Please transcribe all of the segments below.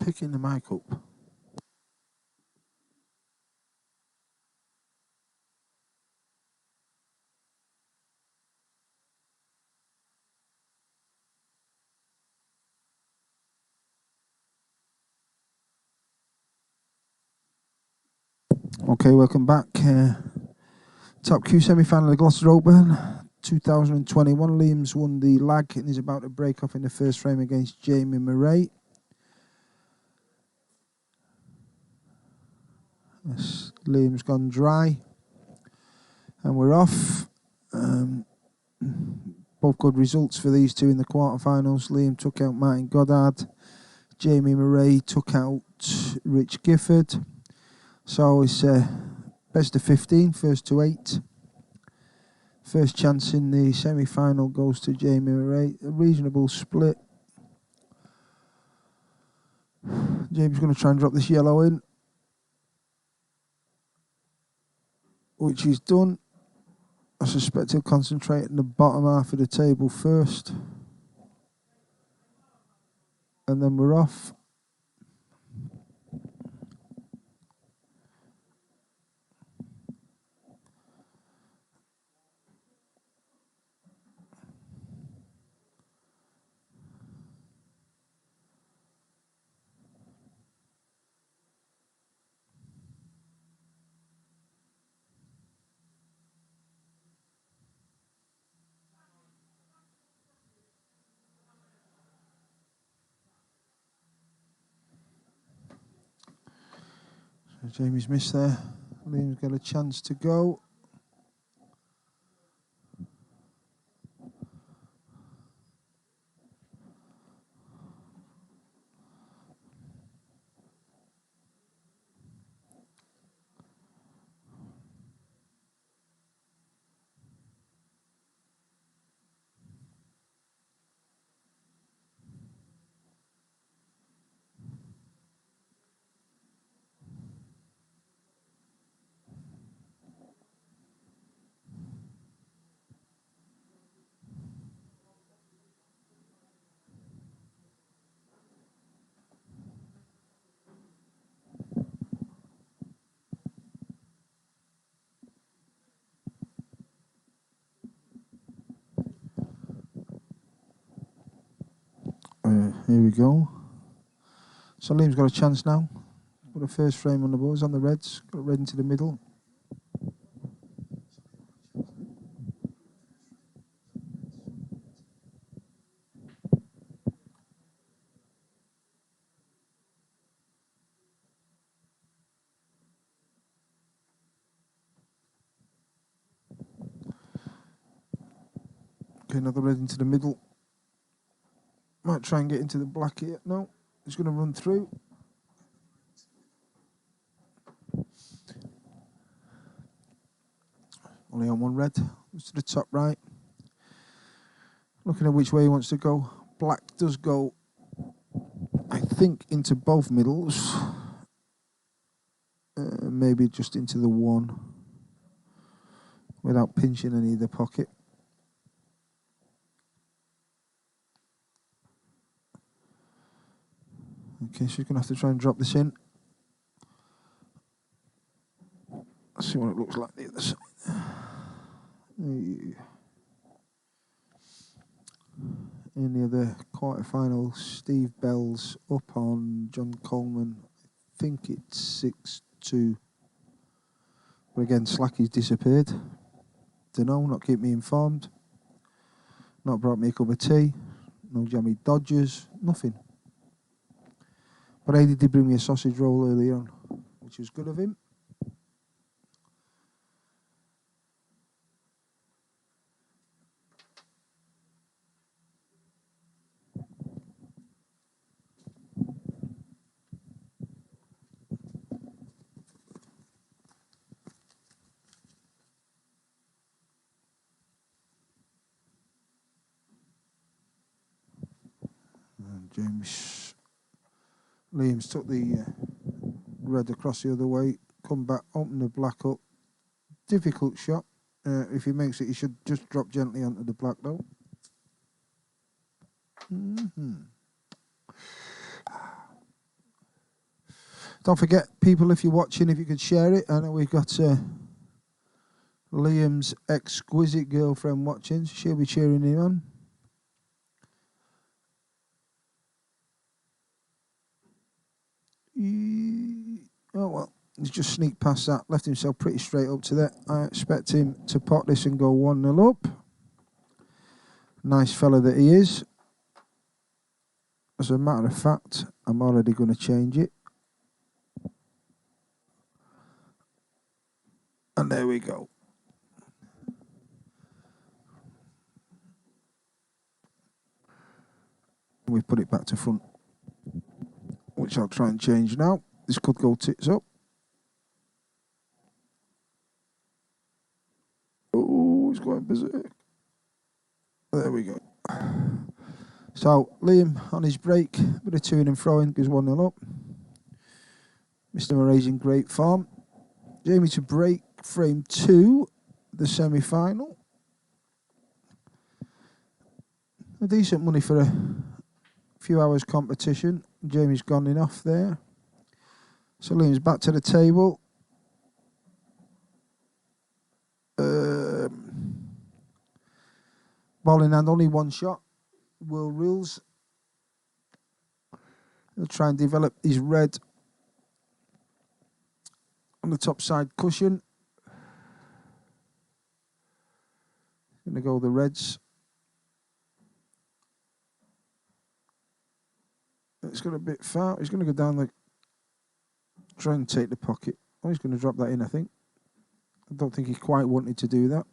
picking the mic up. Okay, welcome back. Top Q semi-final of the Gloucestershire Open 2021. Liam's won the lag and is about to break off in the first frame against Jamie Moray. Yes, Liam's gone dry. And we're off. Both good results for these two in the quarterfinals. Liam took out Martin Goddard. Jamie Moray took out Rich Gifford. So it's best of 15, first to 8. First chance in the semi-final goes to Jamie Moray. A reasonable split. Jamie's going to try and drop this yellow in, which he's done. I suspect he'll concentrate in the bottom half of the table first. And then we're off. So Jamie's missed there. Liam's got a chance to go. Here we go. So Liam's got a chance now. Put a first frame on the board. He's on the reds. Got red into the middle. Okay, another red into the middle. Might try and get into the black here. No, he's going to run through. Only on one red. It's to the top right. Looking at which way he wants to go. Black does go, I think, into both middles. Maybe just into the one. Without pinching any of the pocket. Okay, she's going to have to try and drop this in. Let's see what it looks like the other side. In the other quarterfinal, Steve Bell's up on John Coleman. I think it's 6-2. But again, Slacky's disappeared. Dunno, not keep me informed. Not brought me a cup of tea. No jammy dodgers. Nothing. But Aidy did bring me a sausage roll earlier on, which was good of him. And Liam's took the red across the other way, come back, open the black up. Difficult shot. If he makes it, he should just drop gently onto the black though. Don't forget, people, if you're watching, if you could share it. I know we've got Liam's exquisite girlfriend watching, so she'll be cheering him on. Oh, well, he's just sneaked past that, left himself pretty straight up to that. I expect him to pot this and go 1-0 up. Nice fella that he is. As a matter of fact, I'm already going to change it. And there we go. We've put it back to front, which I'll try and change now. This could go tits up. Oh, he's going berserk. There we go. So, Liam on his break, bit of to-in and throwing, goes 1-0 up. Mr. Moray's in great form. Jamie to break frame 2, the semi-final. A decent money for a few hours competition. Jamie's gone in off there. So Liam's back to the table. Ball in hand, only one shot. World rules. He'll try and develop his red on the top side cushion. Going to go the reds. It's got a bit far. He's going to go down the... Try and take the pocket. Oh, he's going to drop that in, I think. I don't think he quite wanted to do that.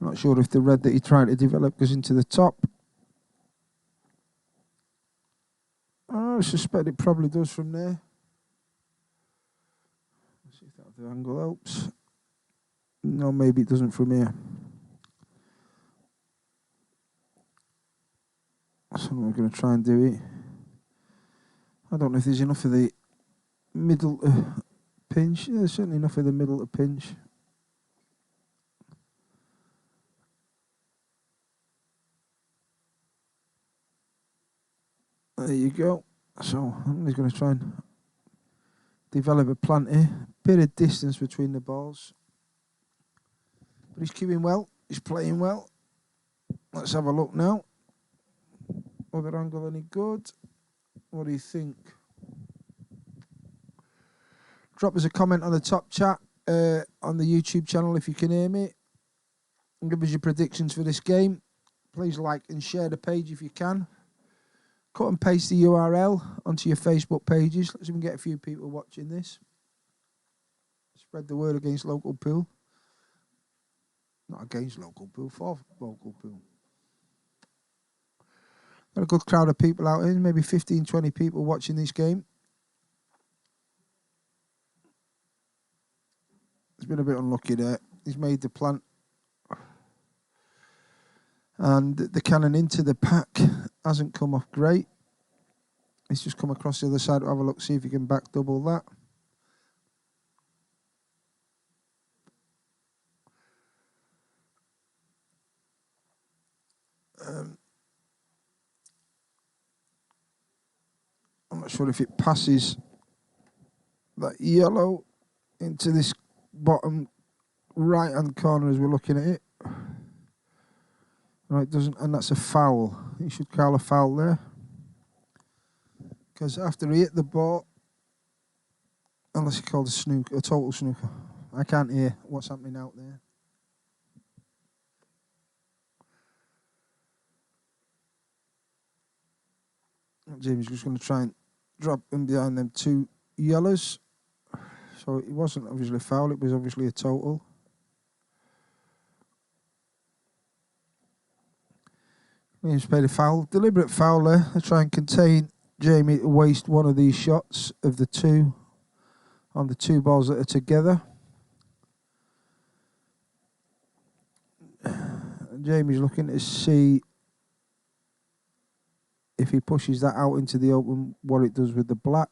I'm not sure if the red that he tried to develop goes into the top. Oh, I suspect it probably does from there. Let's see if that the angle helps. No, maybe it doesn't from here. So I'm going to try and do it. I don't know if there's enough of the middle pinch. Yeah, there's certainly enough of the middle to pinch. There you go. So I'm just going to try and develop a plant here. Bit of distance between the balls. But he's keeping well. He's playing well. Let's have a look now. Other angle any good? What do you think? Drop us a comment on the top chat on the YouTube channel if you can hear me. And give us your predictions for this game. Please like and share the page if you can. Cut and paste the URL onto your Facebook pages. Let's even get a few people watching this. Spread the word against local pool. Not against local pool, for local pool. Got a good crowd of people out here, maybe 15, 20 people watching this game. He's been a bit unlucky there. He's made the plant. And the cannon into the pack hasn't come off great. He's just come across the other side to have a look, see if he can back double that. I'm not sure if it passes that yellow into this bottom right hand corner as we're looking at it. No, it doesn't, and that's a foul. You should call a foul there. Because after he hit the ball, unless you call it a total snooker. I can't hear what's happening out there. Jamie's just going to try and drop in behind them two yellows. So it wasn't obviously a foul, it was obviously a total. Williams played a foul, deliberate foul there. They try and contain Jamie to waste one of these shots of the two on the two balls that are together. And Jamie's looking to see if he pushes that out into the open, what it does with the black.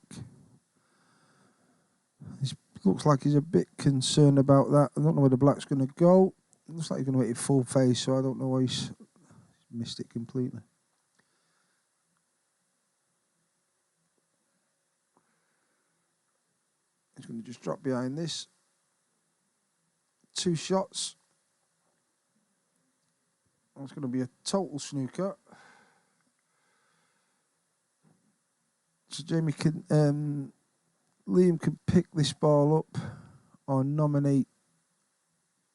It looks like he's a bit concerned about that. I don't know where the black's going to go. It looks like he's going to hit it full face, so I don't know why he's missed it completely. going to just drop behind this. 2 shots. That's going to be a total snooker. So Jamie can, Liam can pick this ball up or nominate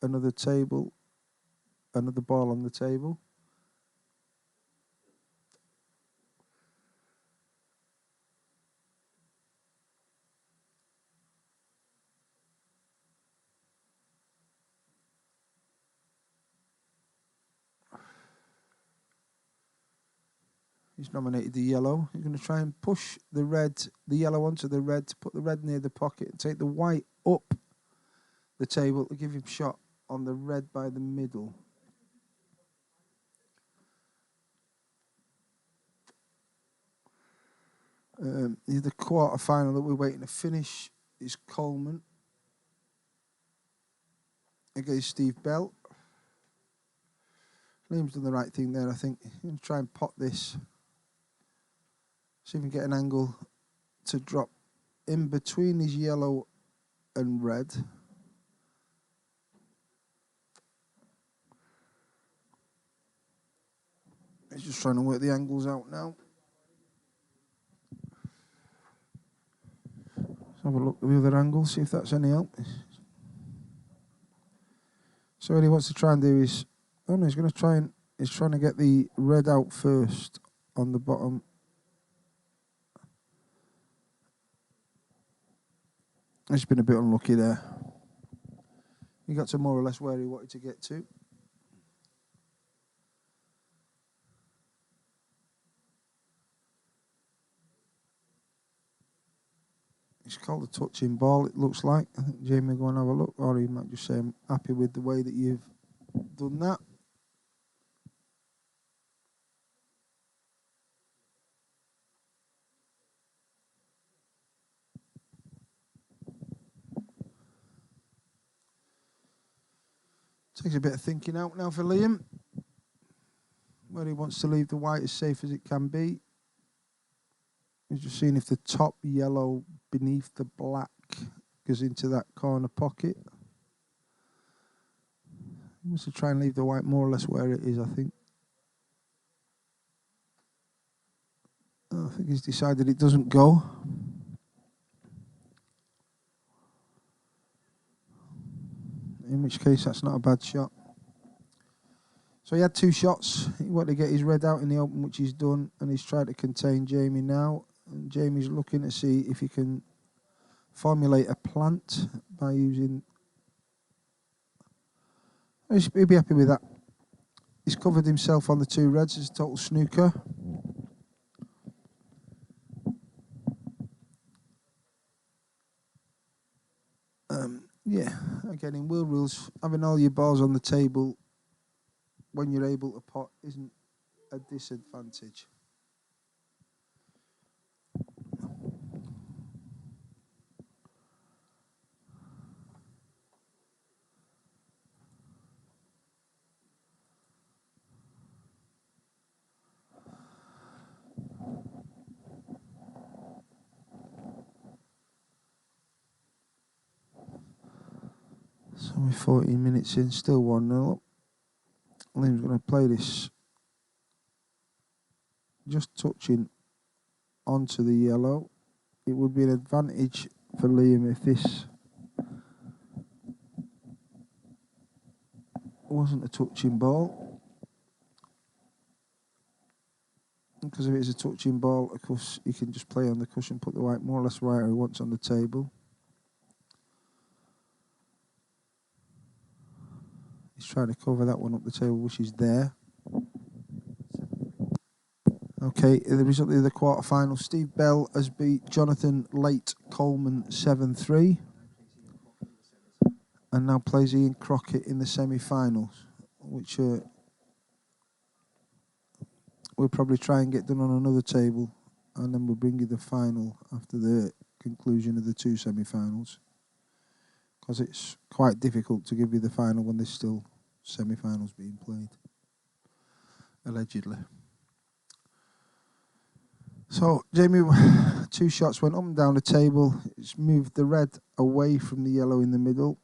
another table, another ball on the table. He's nominated the yellow. He's going to try and push the yellow onto the red, to put the red near the pocket and take the white up the table to give him shot on the red by the middle. The quarter final that we're waiting to finish is Coleman against Steve Bell. Liam's done the right thing there, I think. He's going to try and pot this. See if we can get an angle to drop in between his yellow and red. He's just trying to work the angles out now. Let's have a look at the other angle, see if that's any help. So what he wants to try and do is, oh no, he's trying to get the red out first on the bottom. He's been a bit unlucky there. He got to more or less where he wanted to get to. It's called a touching ball, it looks like. I think Jamie will go and have a look, or he might just say, I'm happy with the way that you've done that. Takes a bit of thinking out now for Liam, where he wants to leave the white as safe as it can be. He's just seeing if the top yellow beneath the black goes into that corner pocket. He wants to try and leave the white more or less where it is, I think. I think he's decided it doesn't go. In which case, that's not a bad shot. So he had 2 shots. He wanted to get his red out in the open, which he's done, and he's tried to contain Jamie now. And Jamie's looking to see if he can formulate a plant by using... He'll be happy with that. He's covered himself on the 2 reds. It's a total snooker. Yeah, again, in wheel rules, having all your balls on the table when you're able to pot isn't a disadvantage. So we're 14 minutes in, still 1-0. Liam's going to play this just touching onto the yellow. It would be an advantage for Liam if this wasn't a touching ball. Because if it's a touching ball, of course, he can just play on the cushion, put the white more or less right where he wants on the table. He's trying to cover that one up the table, which is there. Okay, the result of the quarter-final. Steve Bell has beat Jonathan Late Coleman 7-3. And now plays Ian Crockett in the semi-finals, which we'll probably try and get done on another table. And then we'll bring you the final after the conclusion of the 2 semi-finals. Because it's quite difficult to give you the final when there's still semi-finals being played, allegedly. So, Jamie, 2 shots went up and down the table. It's moved the red away from the yellow in the middle.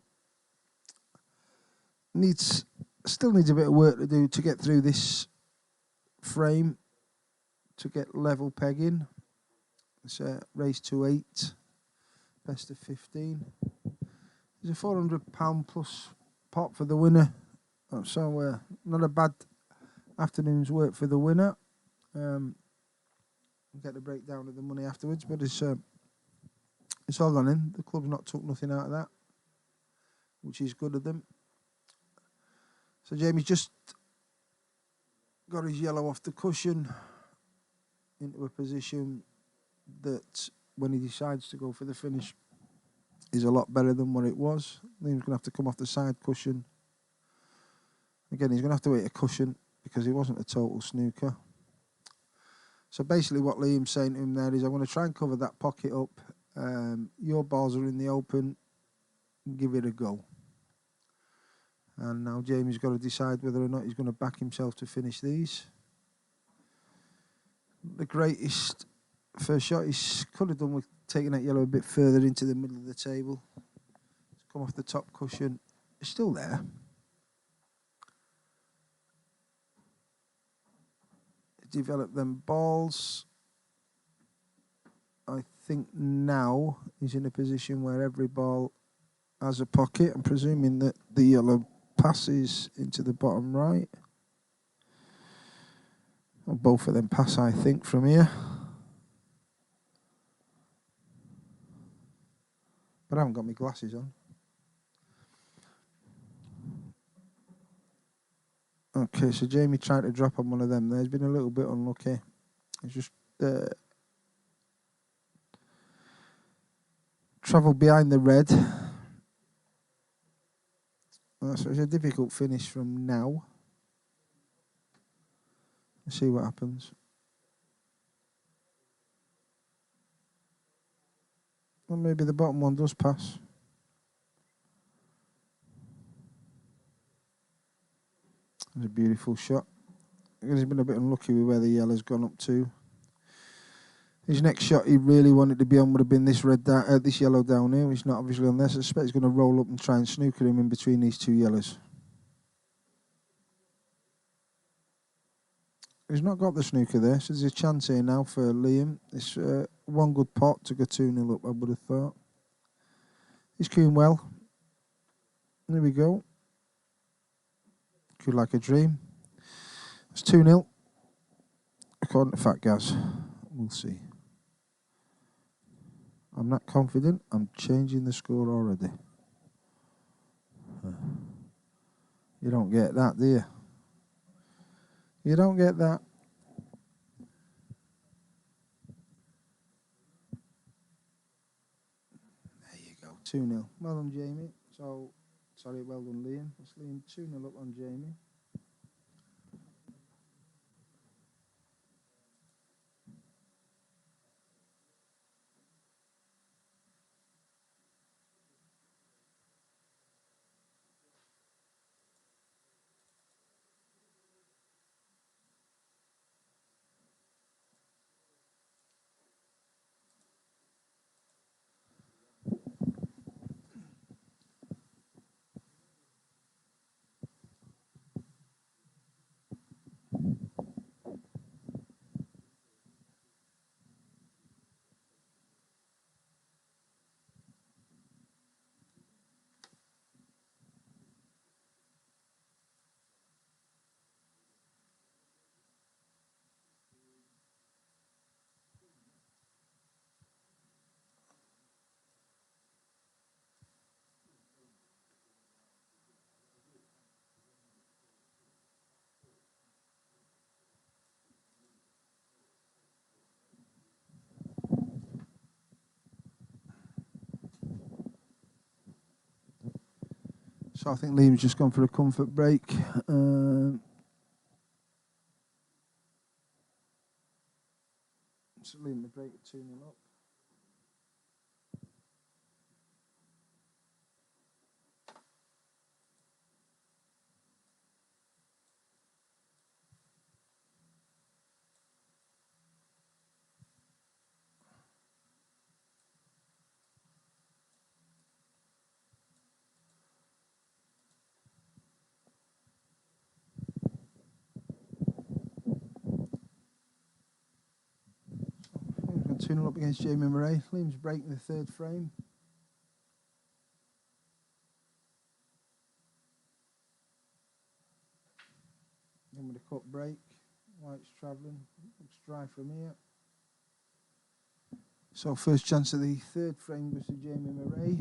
Still needs a bit of work to do to get through this frame to get level pegging. It's a race to 8, best of 15. There's a £400 plus pot for the winner. So not a bad afternoon's work for the winner. We'll get the breakdown of the money afterwards, but it's all gone in. The club's not took nothing out of that, which is good of them. So Jamie's just got his yellow off the cushion into a position that, when he decides to go for the finish, is a lot better than what it was. Liam's going to have to come off the side cushion. Again, he's going to have to hit a cushion because he wasn't a total snooker. So basically what Liam's saying to him there is, I'm going to try and cover that pocket up. Your balls are in the open. Give it a go. And now Jamie's got to decide whether or not he's going to back himself to finish these. The greatest first shot he could have done with taking that yellow a bit further into the middle of the table. It's come off the top cushion. It's still there. Develop them balls. I think now he's in a position where every ball has a pocket. I'm presuming that the yellow passes into the bottom right. Well, both of them pass, I think, from here. But I haven't got my glasses on. Okay, so Jamie tried to drop on one of them there. He's been a little bit unlucky. He's just travelled behind the red. So it's a difficult finish from now. Let's see what happens. Well, maybe the bottom one does pass. It's a beautiful shot. He's been a bit unlucky with where the yellow's gone up to. His next shot he really wanted to be on would have been this this yellow down here. He's not obviously on there, so I suspect he's going to roll up and try and snooker him in between these two yellows. He's not got the snooker there, so there's a chance here now for Liam. It's one good pot to go 2-0 up, I would have thought. He's queuing well. There we go. Could like a dream. It's 2-0. According to Fat Gaz. We'll see. I'm not confident. I'm changing the score already. You don't get that, do you? You don't get that. There you go. 2-0. Well done, Jamie. Sorry, well done, Liam. It's Liam 2-0 up on Jamie. So I think Liam's just gone for a comfort break. So Liam, the break at 2-0 up. 2-0 up against Jamie Moray. Liam's breaking the third frame. Then with a cut break. White's travelling. Looks dry from here. So first chance of the third frame goes to Jamie Moray.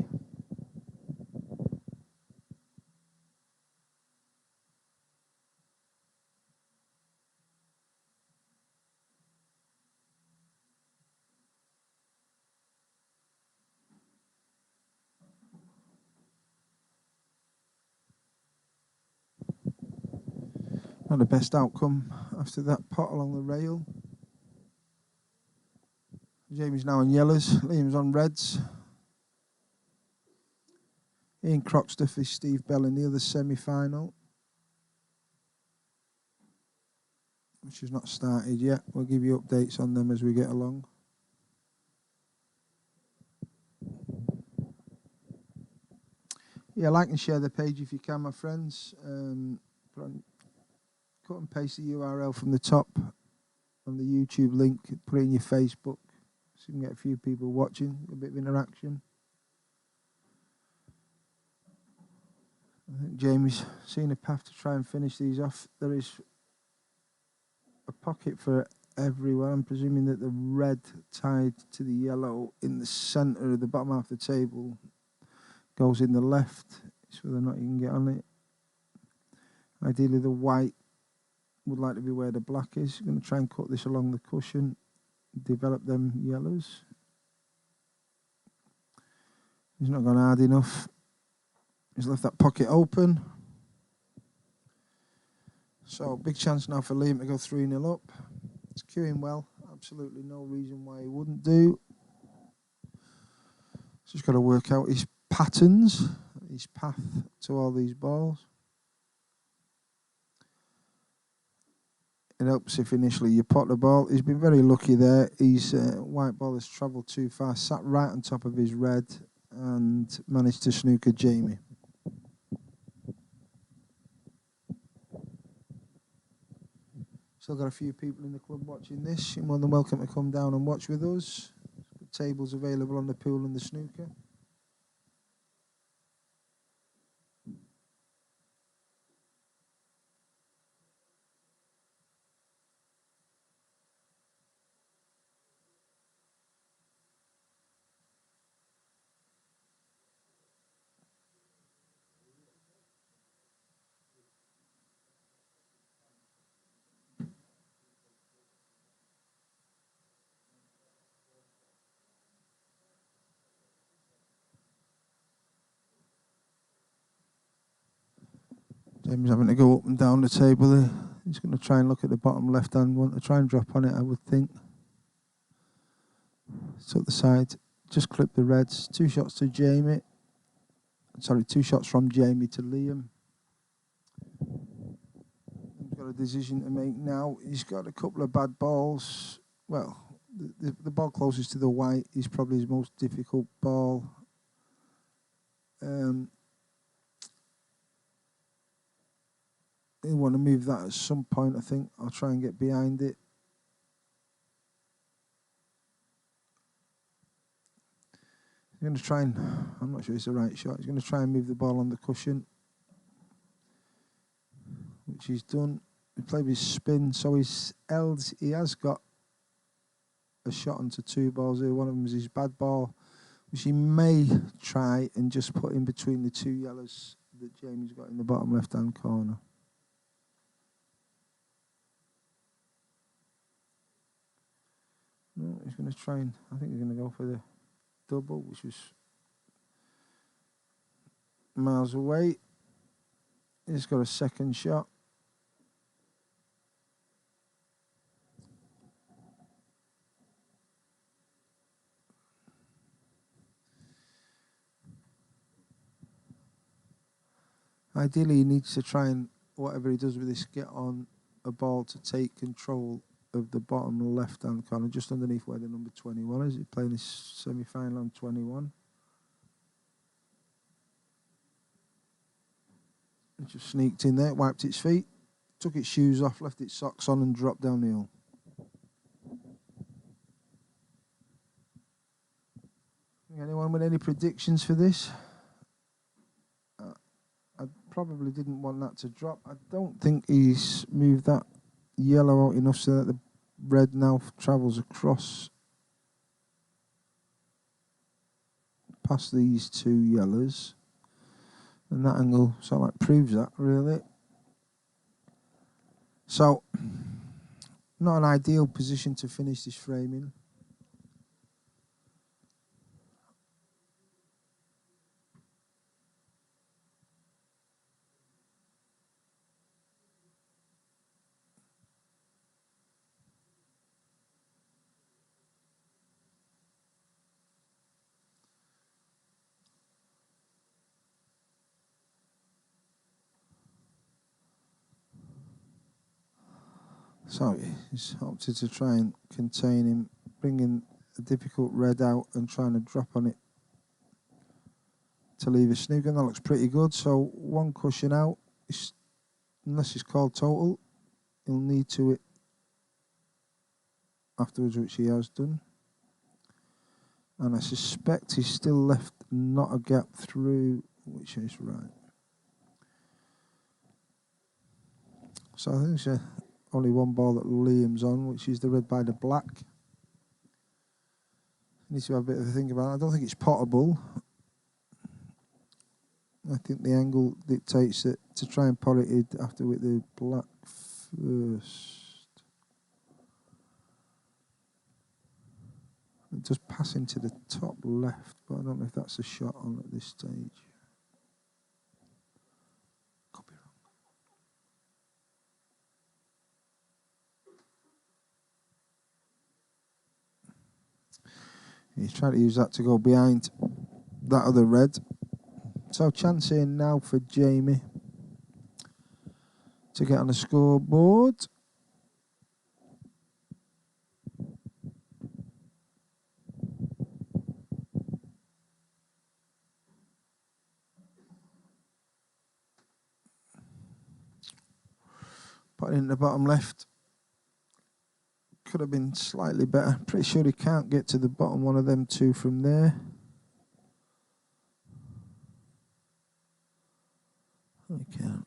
Not the best outcome after that pot along the rail. Jamie's now on yellows, Liam's on reds. Ian Croxteth is Steve Bell in the other semi-final, which has not started yet. We'll give you updates on them as we get along. Yeah, like and share the page if you can, my friends. Cut and paste the URL from the top on the YouTube link. Put it in your Facebook so you can get a few people watching, a bit of interaction. I think Jamie's seen a path to try and finish these off. There is a pocket for everywhere. I'm presuming that the red tied to the yellow in the centre of the bottom half of the table goes in the left. It's whether or not you can get on it. Ideally, the white would like to be where the black is. I'm going to try and cut this along the cushion, develop them yellows. He's not gone hard enough. He's left that pocket open. So big chance now for Liam to go 3-0 up. It's queuing well. Absolutely no reason why he wouldn't do. Just got to work out his patterns, his path to all these balls. It helps if initially you pot the ball. He's been very lucky there. His white ball has travelled too far, sat right on top of his red and managed to snooker Jamie. Still got a few people in the club watching this. You're more than welcome to come down and watch with us. The tables available on the pool and the snooker. James having to go up and down the table there. He's going to try and look at the bottom left hand one to try and drop on it, I would think. So at the side, just clip the reds. 2 shots to Jamie. Sorry, 2 shots from Jamie to Liam. He's got a decision to make now. He's got a couple of bad balls. Well, the ball closest to the white is probably his most difficult ball. He'll want to move that at some point, I think. I'll try and get behind it. He's going to try and, I'm not sure it's the right shot. He's going to try and move the ball on the cushion, which he's done. He played with spin, so he has got a shot onto 2 balls here. One of them is his bad ball, which he may try and just put in between the 2 yellows that Jamie's got in the bottom left-hand corner. No, he's going to try and, I think he's going to go for the double, which was miles away. He's got a second shot. Ideally, he needs to try and, whatever he does with this, get on a ball to take control of the bottom left-hand corner, just underneath where the number 21 is. He's playing this semi-final on 21. It just sneaked in there, wiped its feet, took its shoes off, left its socks on and dropped down the hill. Anyone with any predictions for this? I probably didn't want that to drop. I don't think he's moved that yellow out enough so that the red now travels across past these two yellows. And that angle sort of like proves that, really. So, not an ideal position to finish this frame in. So he's opted to try and contain him, bringing a difficult red out and trying to drop on it to leave a snooker. And that looks pretty good. So one cushion out, unless it's called total, he'll need to it afterwards, which he has done. And I suspect he's still left not a gap through, which is right. So I think it's only one ball that Liam's on, which is the red by the black. Needs to have a bit of a think about it. I don't think it's potable. I think the angle dictates it to try and pot it after with the black first. It does pass into the top left, but I don't know if that's a shot on at this stage. Could be wrong. He's trying to use that to go behind that other red. So chance here now for Jamie to get on the scoreboard. Put it in the bottom left. Could have been slightly better. Pretty sure he can't get to the bottom one of them two from there. He can't.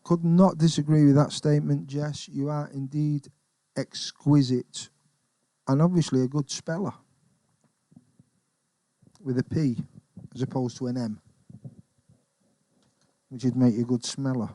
Could not disagree with that statement, Jess. You are indeed exquisite. And obviously a good speller. With a P as opposed to an M. Which would make you a good smeller.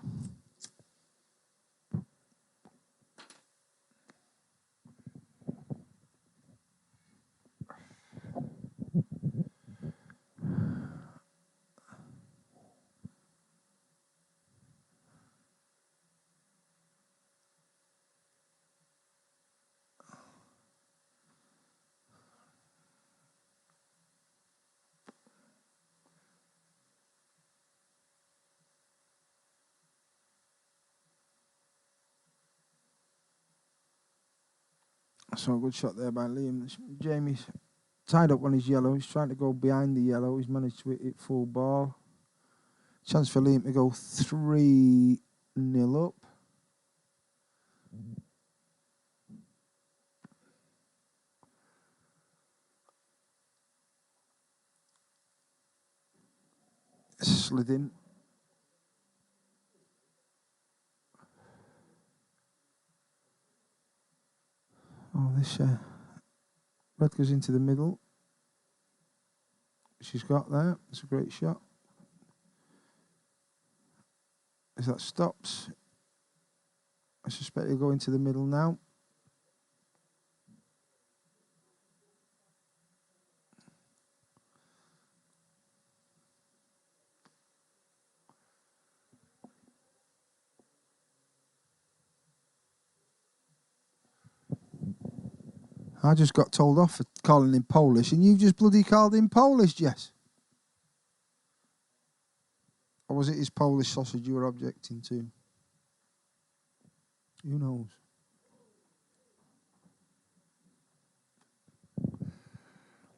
So a good shot there by Liam. Jamie's tied up on his yellow. He's trying to go behind the yellow. He's managed to hit it full ball. Chance for Liam to go 3-0 up. Slid in. Oh, this red goes into the middle. She's got there. It's a great shot. If that stops, I suspect he'll go into the middle now. I just got told off for calling him Polish, and you've just bloody called him Polish, Jess. Or was it his Polish sausage you were objecting to? Who knows?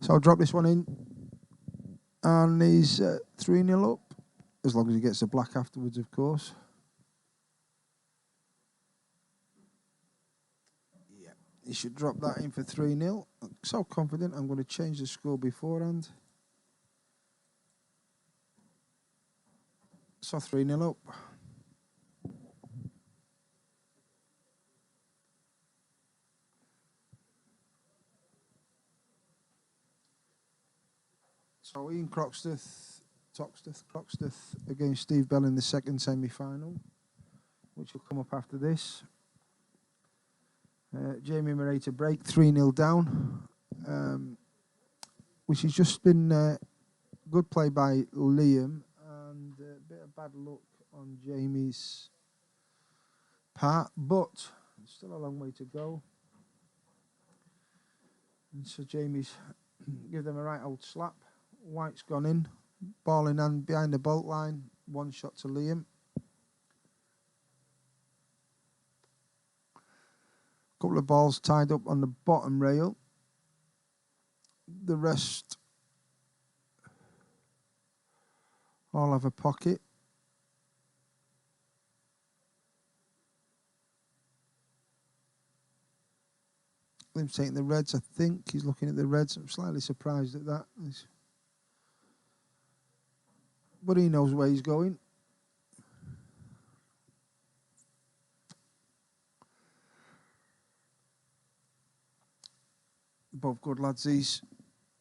So I'll drop this one in. And he's 3-0 up. As long as he gets the black afterwards, of course. Yeah, he should drop that in for 3-0. I'm so confident I'm going to change the score beforehand. So 3-0 up. So Ian Croxteth against Steve Bell in the second semi-final, which will come up after this. Jamie Moray to break, 3-0 down, which has just been good play by Liam and a bit of bad luck on Jamie's part, but still a long way to go. And so Jamie's give them a right old slap. White's gone in, ball in hand behind the bolt line, one shot to Liam. Couple of balls tied up on the bottom rail. The rest all have a pocket. Liam's taking the reds, I think. He's looking at the reds. I'm slightly surprised at that. But he knows where he's going. Both good lads, these.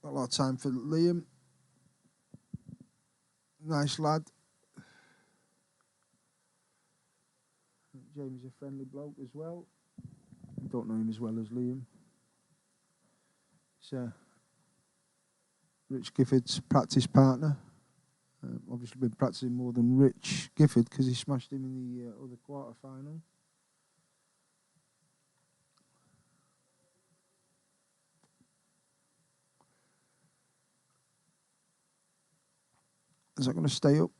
A lot of time for Liam. Nice lad. Jamie's a friendly bloke as well. I don't know him as well as Liam. He's Rich Gifford's practice partner. Obviously been practicing more than Rich Gifford because he smashed him in the other quarter-final. Is that going to stay up?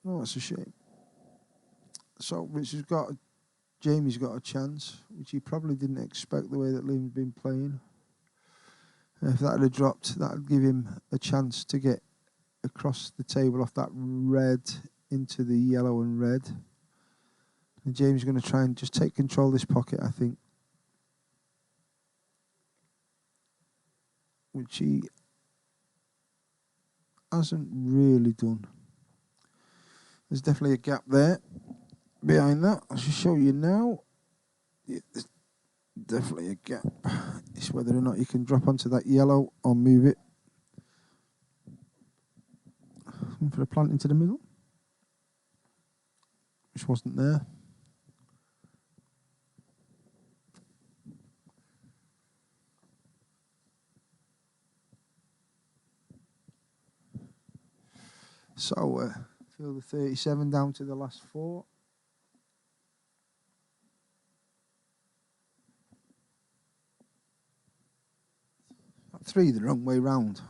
Oh, that's a shame. So Jamie's got a chance, which he probably didn't expect the way that Liam's been playing. If that had dropped, that would give him a chance to get across the table off that red into the yellow and red. And James is going to try and just take control of this pocket, I think. Which he hasn't really done. There's definitely a gap there behind that. I'll just show you now. Yeah, there's definitely a gap. It's whether or not you can drop onto that yellow or move it. For a plant into the middle, which wasn't there. So, field of 37 down to the last 4. That 3 the wrong way round.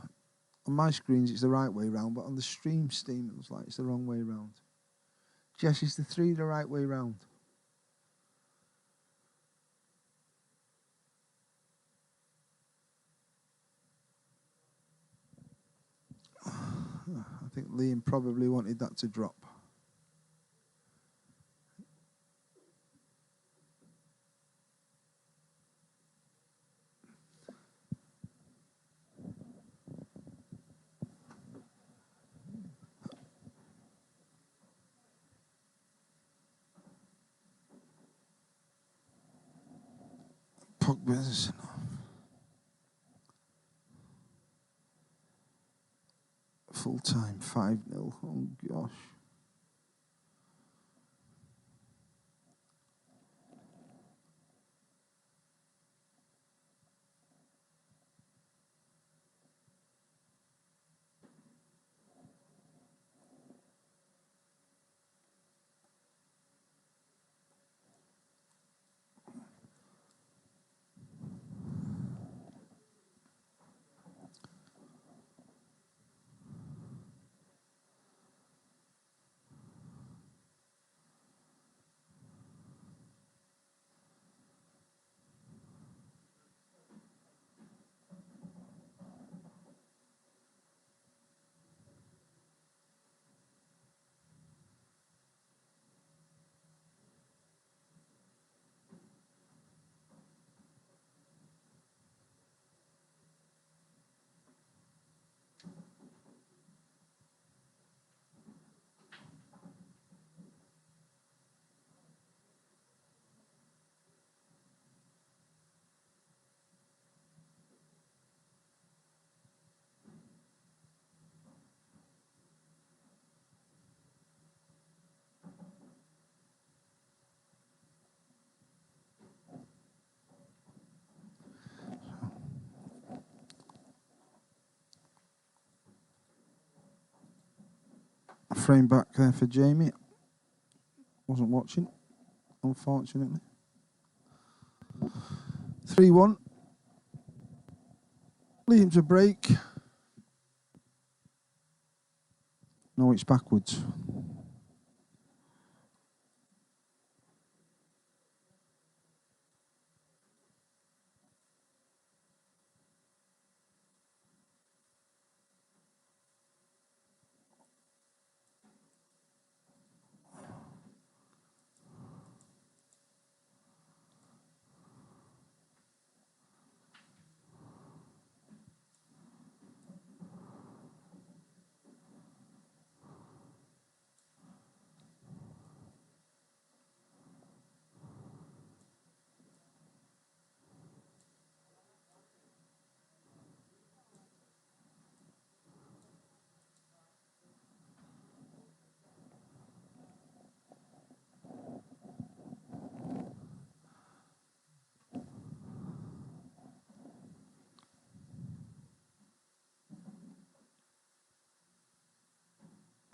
On my screens, it's the right way round, but on the stream steam, it looks like it's the wrong way round. Jess, is the 3 the right way round? I think Liam probably wanted that to drop. Puck business. Full time 5-0. Oh gosh. frame back there for Jamie. Wasn't watching, unfortunately. 3-1. Liam's a break. No, it's backwards.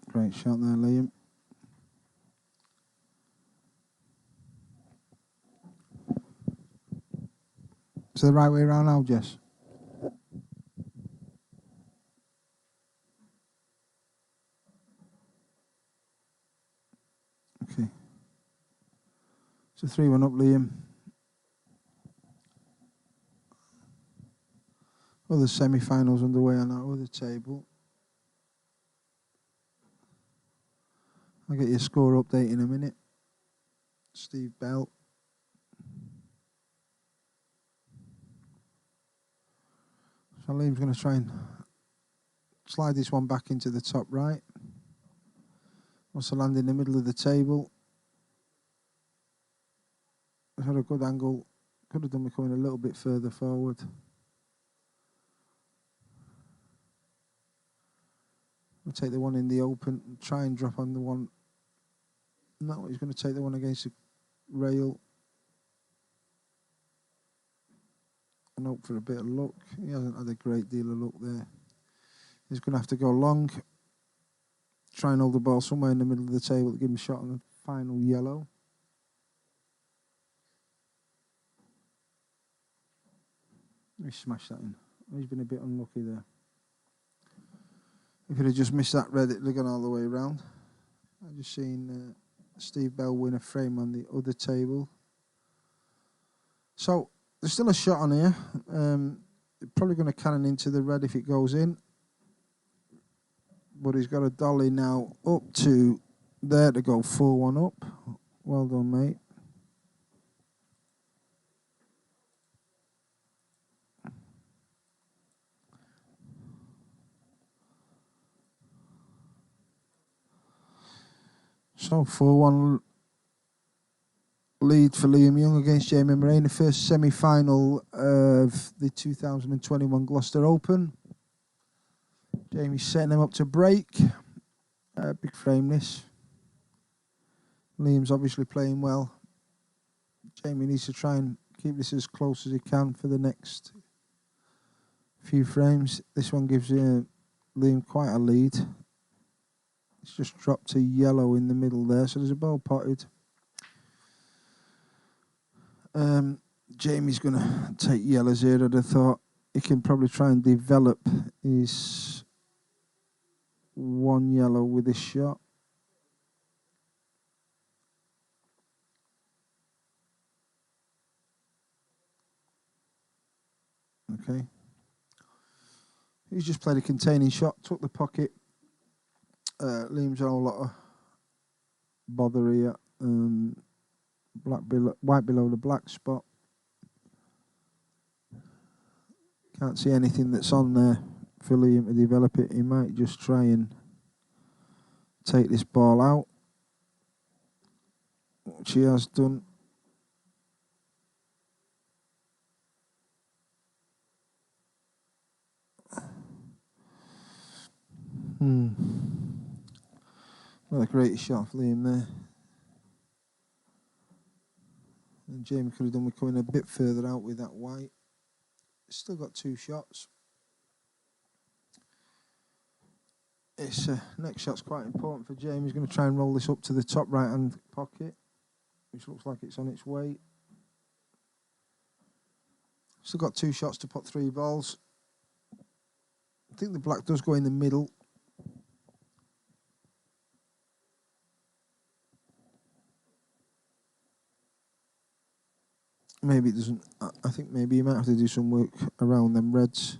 Great shot there, Liam. Is it the right way around now, Jess? Okay. It's a 3-1 up, Liam. Other semi-finals underway on our other table. I'll get your score update in a minute. Steve Bell. So Liam's going to try and slide this one back into the top right. Wants to land in the middle of the table. Had a good angle. Could have done me coming a little bit further forward. I'll take the one in the open and try and drop on the one. No, he's going to take the one against the rail. And hope for a bit of luck. He hasn't had a great deal of luck there. He's going to have to go long. Try and hold the ball somewhere in the middle of the table to give him a shot on the final yellow. He smashed that in. He's been a bit unlucky there. If he'd have just missed that red, it'd have gone all the way around. I've just seen Steve Bell win a frame on the other table. So there's still a shot on here. Probably going to cannon into the red if it goes in. But he's got a dolly now up to there to go 4-1 up. Well done, mate. So 4-1 lead for Liam Young against Jamie Moray in the first semi-final of the 2021 Gloucestershire Open. Jamie's setting him up to break. Big frame this. Liam's obviously playing well. Jamie needs to try and keep this as close as he can for the next few frames. This one gives Liam quite a lead. It's just dropped to yellow in the middle there, so there's a ball potted. Jamie's going to take yellows here. I'd have thought he can probably try and develop his one yellow with this shot. Okay. He's just played a containing shot, took the pocket. Liam's a whole lot of bother here. White below the black spot. Can't see anything that's on there for Liam to develop it. He might just try and take this ball out, which he has done. Not the greatest shot for Liam there. And Jamie could have done with coming a bit further out with that white. Still got two shots. It's next shot's quite important for Jamie. He's going to try and roll this up to the top right-hand pocket, which looks like it's on its way. Still got 2 shots to put 3 balls. I think the black does go in the middle. Maybe it doesn't. I think maybe you might have to do some work around them reds.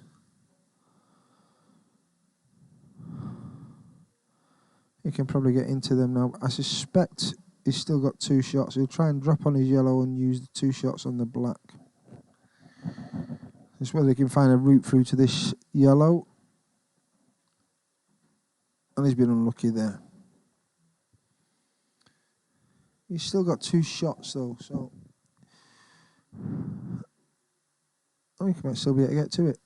He can probably get into them now. I suspect he's still got 2 shots. He'll try and drop on his yellow and use the 2 shots on the black. It's whether he can find a route through to this yellow. And he's been unlucky there. He's still got 2 shots though, so I think he might still be able to get to it.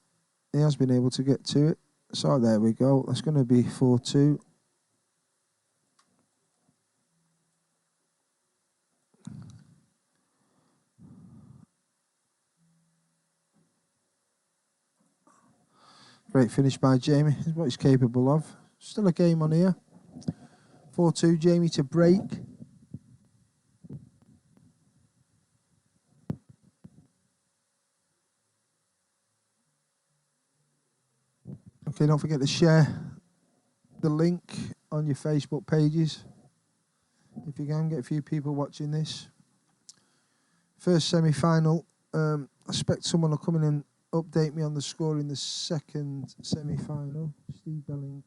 He has been able to get to it. So there we go. That's going to be 4-2. Great finish by Jamie. Is what he's capable of. Still a game on here. 4-2. Jamie to break. Okay, don't forget to share the link on your Facebook pages. If you can, get a few people watching this. First semi-final. I expect someone will come in and update me on the score in the second semi-final. Steve Belling,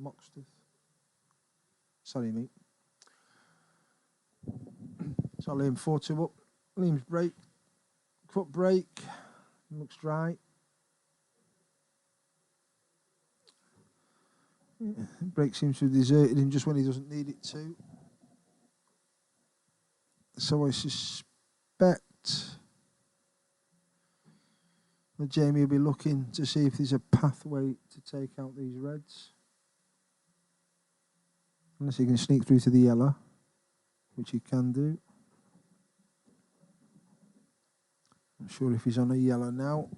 Moxteth. Sorry, mate. So Liam 4-2 up. Liam's break. Foot break. Looks dry. Yeah, break seems to have deserted him just when he doesn't need it to. So I suspect that Jamie will be looking to see if there's a pathway to take out these reds. Unless he can sneak through to the yellow, which he can do. Not sure if he's on a yellow now.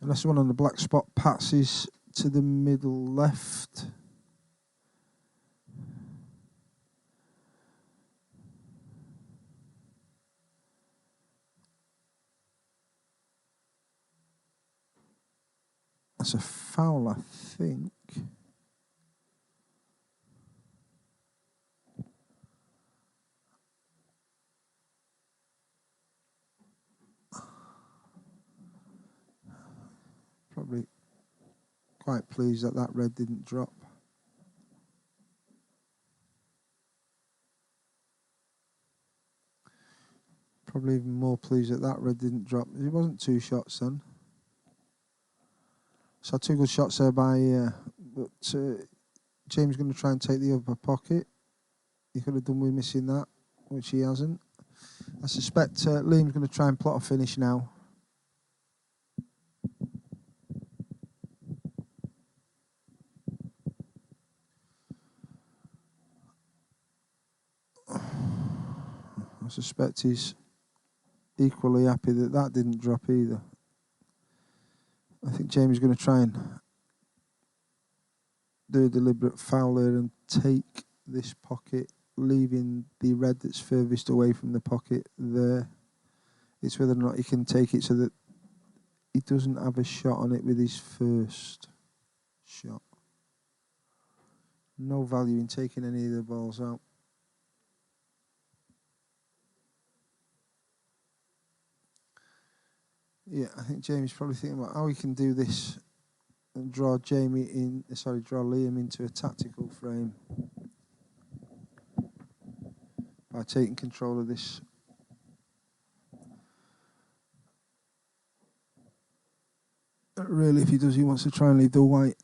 Unless the one on the black spot passes to the middle left. That's a foul, I think. Probably quite pleased that that red didn't drop. Probably even more pleased that that red didn't drop. It wasn't 2 shots then. So 2 good shots there by, but James going to try and take the upper pocket. He could have done with missing that, which he hasn't. I suspect Liam's going to try and plot a finish now. I suspect he's equally happy that that didn't drop either. I think Jamie's going to try and do a deliberate foul there and take this pocket, leaving the red that's furthest away from the pocket there. It's whether or not he can take it so that he doesn't have a shot on it with his first shot. No value in taking any of the balls out. Yeah, I think Jamie's probably thinking about how he can do this and draw Liam into a tactical frame by taking control of this. Really, if he does, he wants to try and leave the white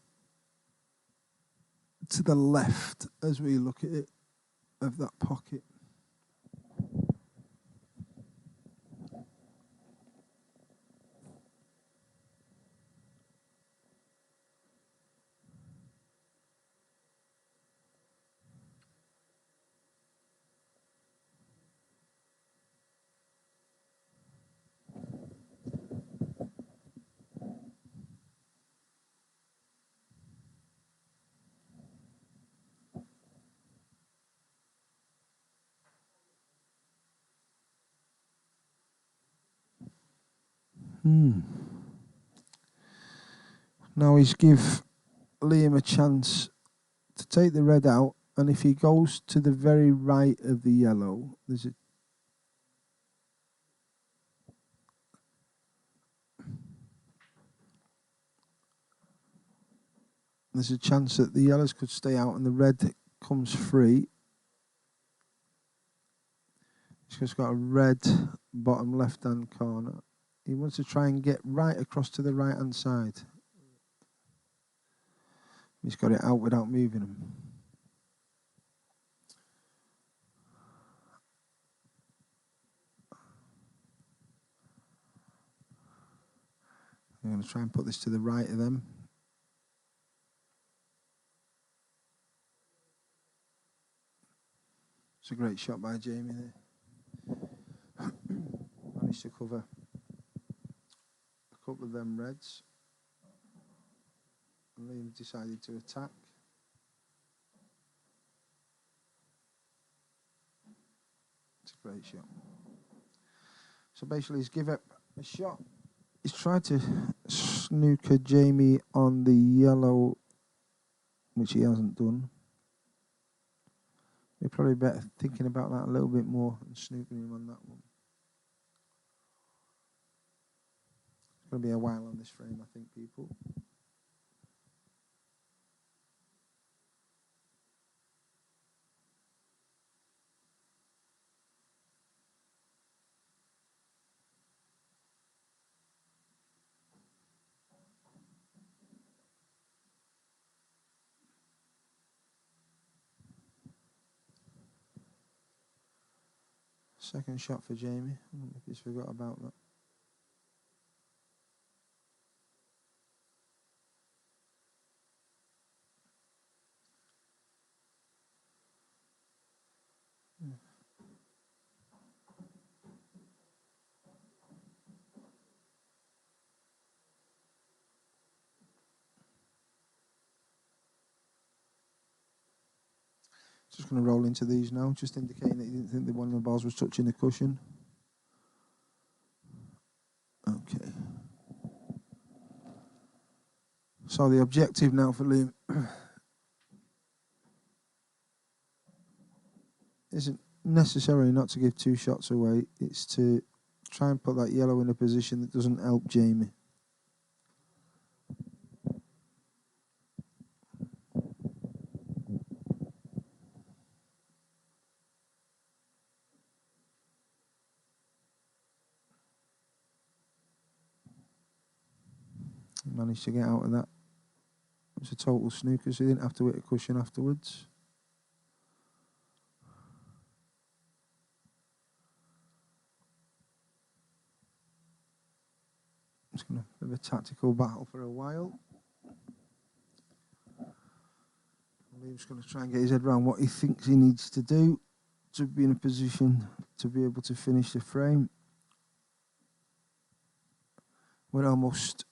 to the left as we look at it of that pocket. Now he's give Liam a chance to take the red out, and if he goes to the very right of the yellow, there's a chance that the yellows could stay out and the red comes free. He's just got a red bottom left-hand corner. He wants to try and get right across to the right-hand side. He's got it out without moving him. I'm going to try and put this to the right of them. It's a great shot by Jamie there. Managed to cover a couple of them reds. And Liam decided to attack. It's a great shot. So basically he's give up a shot. He's tried to snooker Jamie on the yellow, which he hasn't done. You're probably better thinking about that a little bit more and snooping him on that one. It's going to be a while on this frame, I think, people. Second shot for Jamie. I don't know if he's forgot about that. Just going to roll into these now, just indicating that he didn't think that one of the balls was touching the cushion. Okay. So the objective now for Liam isn't necessarily not to give two shots away, it's to try and put that yellow in a position that doesn't help Jamie. Managed to get out of that. It was a total snooker, so he didn't have to hit a cushion afterwards. It's going to have a tactical battle for a while. Liam's going to try and get his head around what he thinks he needs to do to be in a position to be able to finish the frame. We're almost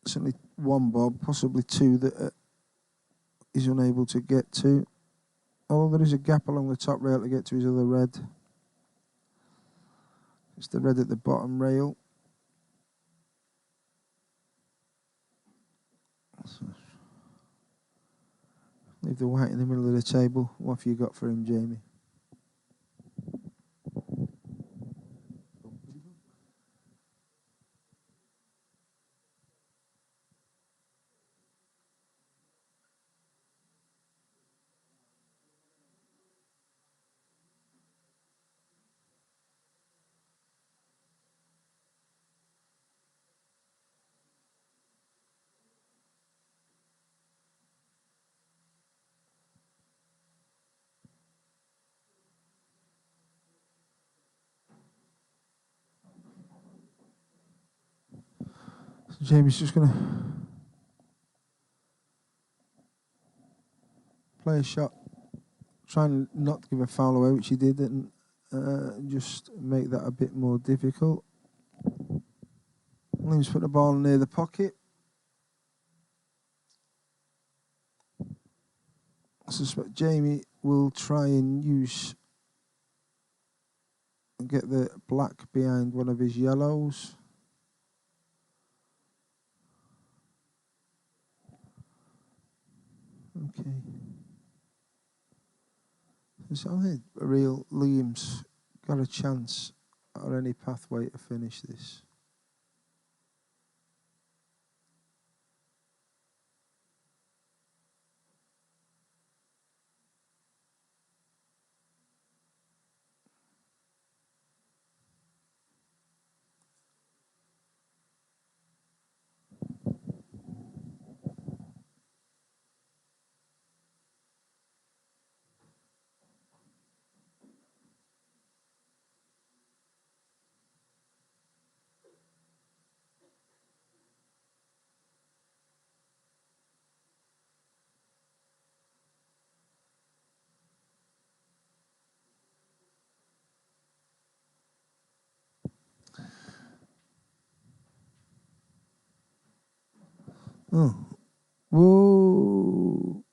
certainly one bob, possibly two that he's unable to get to. Although there is a gap along the top rail to get to his other red. It's the red at the bottom rail. So leave the white in the middle of the table. What have you got for him, Jamie? So Jamie's just going to play a shot, trying not to give a foul away, which he did, and just make that a bit more difficult. Liam's put the ball near the pocket. I suspect Jamie will try and get the black behind one of his yellows. Okay. So I think Liam's got a chance or any pathway to finish this. Oh, whoa!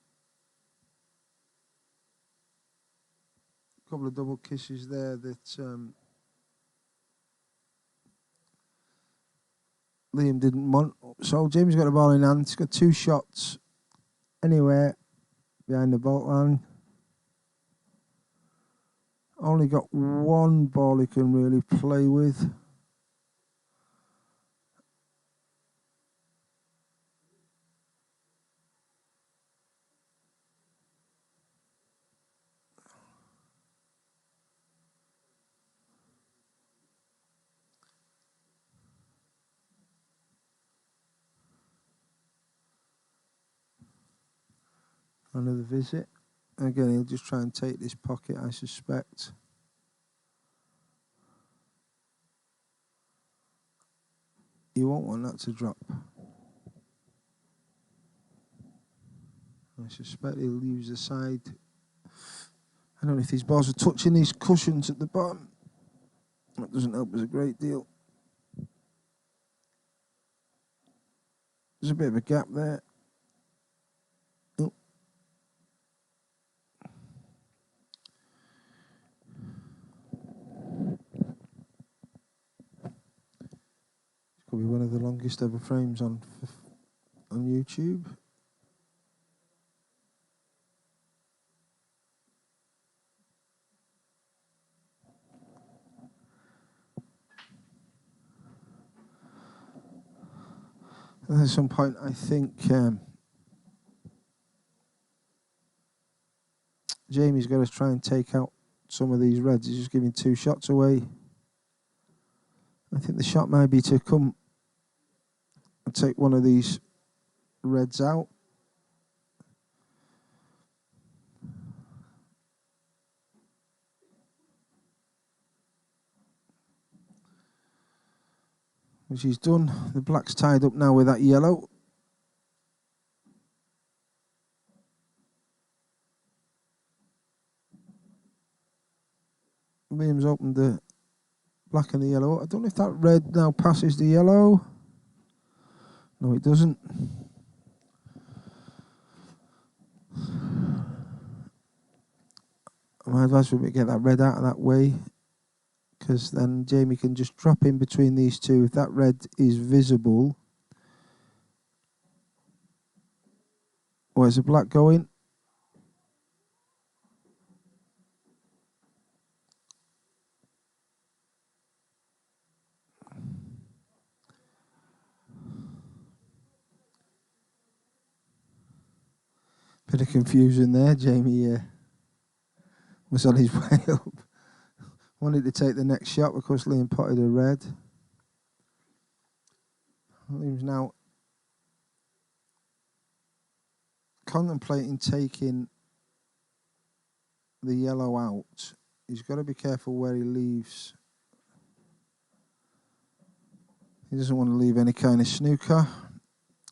Couple of double kisses there that Liam didn't want. So James got the ball in hand. He's got 2 shots anywhere behind the vault line. Only got 1 ball he can really play with. Another visit. Again, he'll just try and take this pocket, I suspect. You won't want that to drop. I suspect he'll use the side. I don't know if these balls are touching these cushions at the bottom. That doesn't help us a great deal. There's a bit of a gap there. Oh. This could be one of the longest ever frames on YouTube. And at some point, I think Jamie's got to try and take out some of these reds. He's just giving 2 shots away. I think the shot might be to come and take one of these reds out. Which he's done. The black's tied up now with that yellow. Liam's opened the black and the yellow. I don't know if that red now passes the yellow. No, it doesn't. My advice would be to get that red out of that way, because then Jamie can just drop in between these two. If that red is visible. Where's the black going? Bit of confusion there. Jamie was on his way up. Wanted to take the next shot because Liam potted a red. Liam's now contemplating taking the yellow out. He's got to be careful where he leaves. He doesn't want to leave any kind of snooker,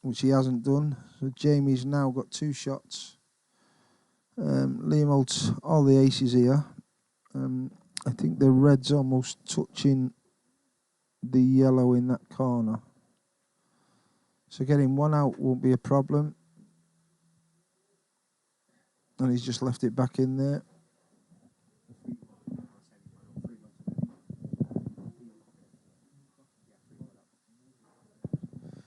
which he hasn't done. So Jamie's now got 2 shots. Liam holds all the aces here. I think the red's almost touching the yellow in that corner. So getting 1 out won't be a problem. And he's just left it back in there.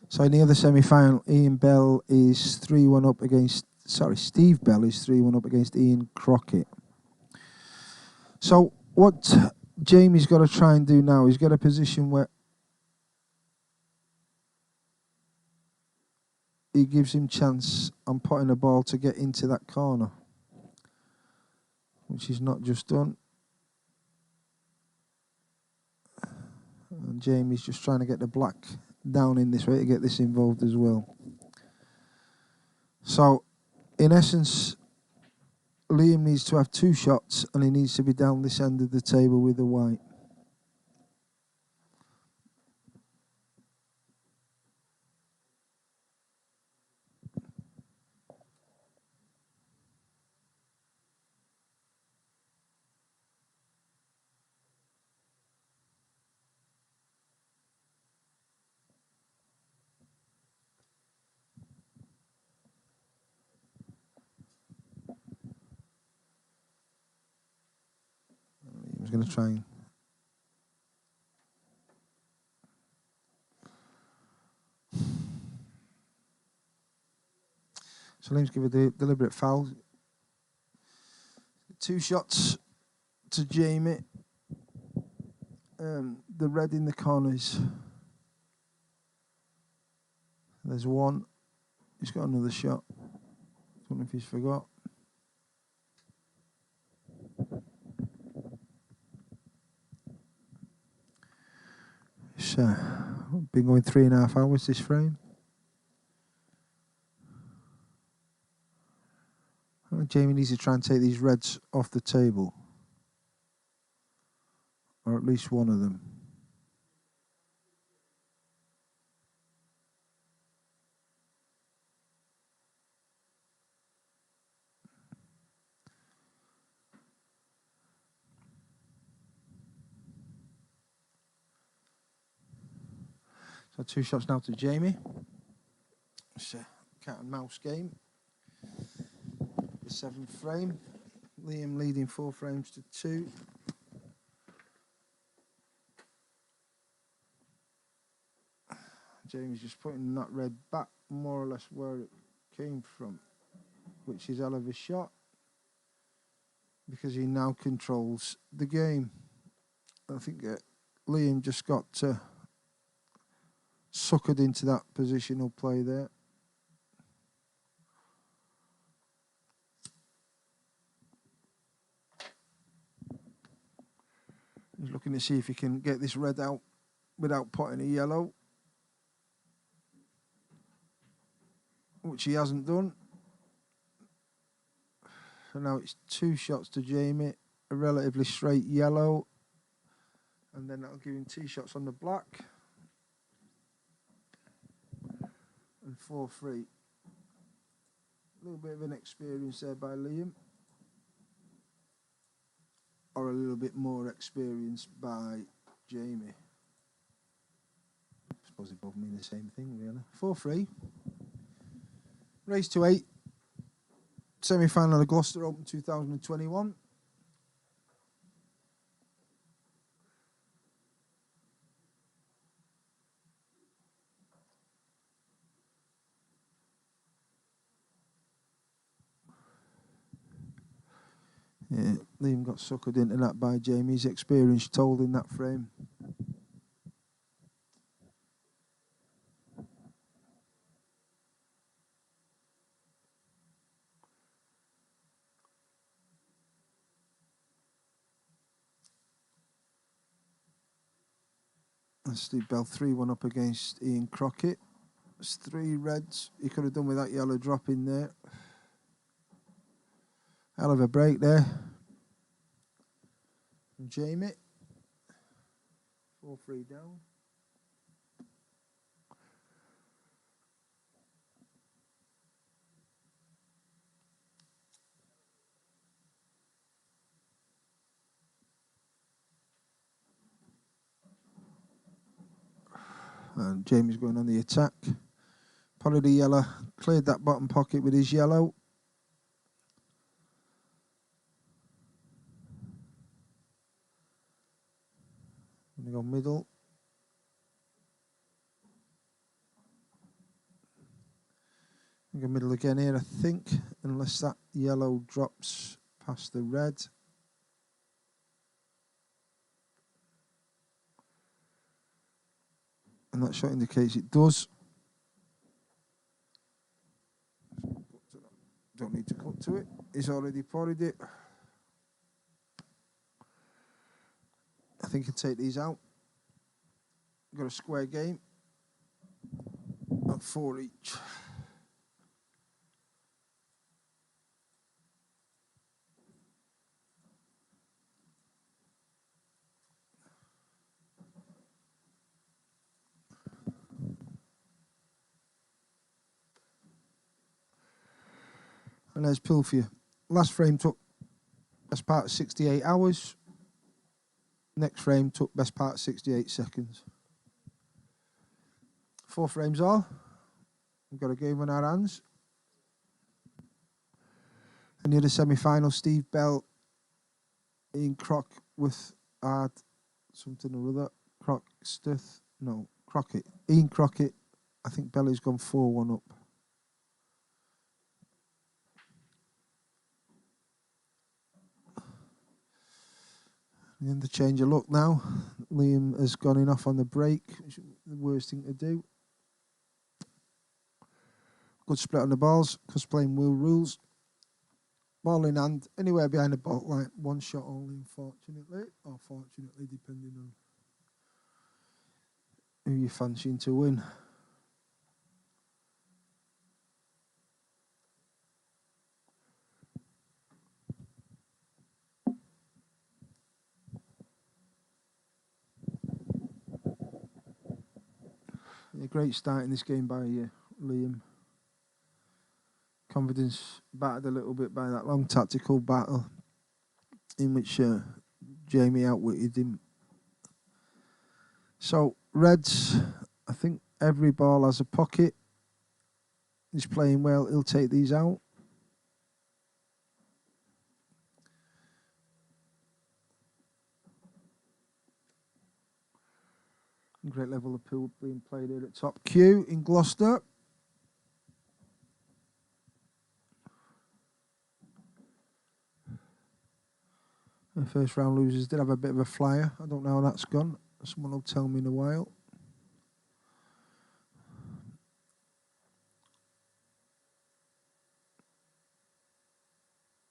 So in the other semi-final, Ian Bell is 3-1 up against Steve Bell is 3-1 up against Ian Crockett. So what Jamie's got to try and do now is get a position where he gives him chance on putting a ball to get into that corner, which he's not just done. And Jamie's just trying to get the black down in this way to get this involved as well. So, in essence, Liam needs to have 2 shots and he needs to be down this end of the table with the white. Liam's going to try and... So Liam's give a deliberate foul. 2 shots to Jamie. The red in the corners. There's 1. He's got another shot. Don't know if he's forgot. It's been going 3.5 hours this frame. I think Jamie needs to try and take these reds off the table. Or at least one of them. So 2 shots now to Jamie. It's a cat and mouse game. The 7th frame. Liam leading 4 frames to 2. Jamie's just putting that red back more or less where it came from, which is hell of a shot because he now controls the game. I think Liam just got suckered into that positional play there. He's looking to see if he can get this red out without putting a yellow, which he hasn't done. So now it's 2 shots to Jamie, a relatively straight yellow, and then that'll give him 2 shots on the black. And 4-3. A little bit of an experience there by Liam. Or a little bit more experience by Jamie. I suppose they both mean the same thing, really. 4-3. Race to 8. Semi-final of the Gloucestershire Open 2021. Yeah, Liam got suckered into that by Jamie's experience told in that frame. And Steve Bell 3-1 up against Ian Crockett. It's 3 reds. He could have done with that yellow drop in there. Hell of a break there. And Jamie. 4-3 down. And Jamie's going on the attack. Potted the yellow. Cleared that bottom pocket with his yellow. Going to go middle. Go middle again here, I think, unless that yellow drops past the red. And that shot indicates it does. Don't need to cut to it. He's already porried it. I think I can take these out. Got a square game at 4 each. And there's pull for you. Last frame took best part of 68 hours. Next frame took best part of 68 seconds. 4 frames all. We've got a game on our hands. And the other semi-final, Steve Bell, Ian Crock with something or other. Crockett. Ian Crockett. I think Belly's gone 4-1 up. And the change of luck now. Liam has gone in off on the break, which is the worst thing to do. Good split on the balls, because playing wheel rules. Ball in hand, anywhere behind the ball line. One shot only, unfortunately. Or fortunately, depending on who you're fancying to win. A great start in this game by Liam. Confidence battered a little bit by that long tactical battle in which Jamie outwitted him. So, Reds, I think every ball has a pocket. He's playing well, he'll take these out. Great level of pool being played here at Top Q in Gloucester. The first round losers did have a bit of a flyer. I don't know how that's gone. Someone will tell me in a while.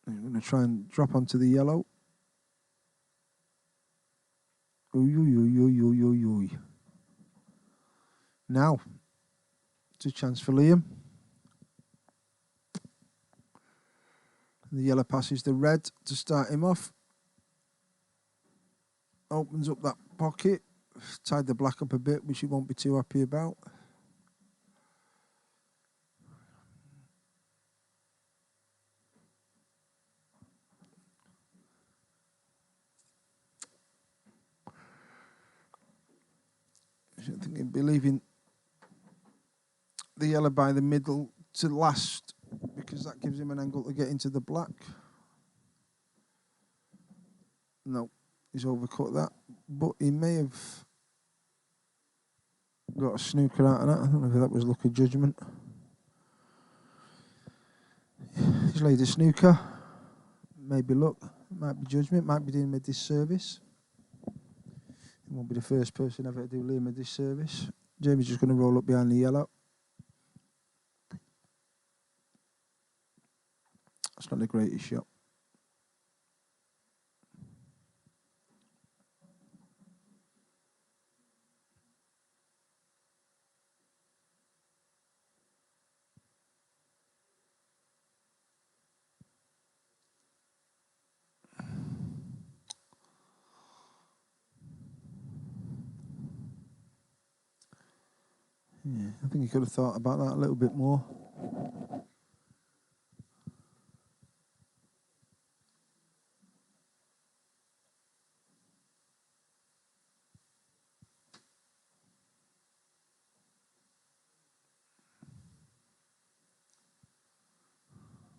I'm going to try and drop onto the yellow. Oy. Now, it's a chance for Liam. The yellow passes the red to start him off. Opens up that pocket. Tied the black up a bit, which he won't be too happy about. I think he'd be leaving the yellow by the middle to last, because that gives him an angle to get into the black. No, he's overcut that. But he may have got a snooker out of that. I don't know if that was lucky judgment. He's laid a snooker. Maybe luck. Might be judgment. Might be doing him a disservice. He won't be the first person ever to do Liam a disservice. Jamie's just going to roll up behind the yellow. That's not the greatest shot. Yeah, I think he could have thought about that a little bit more.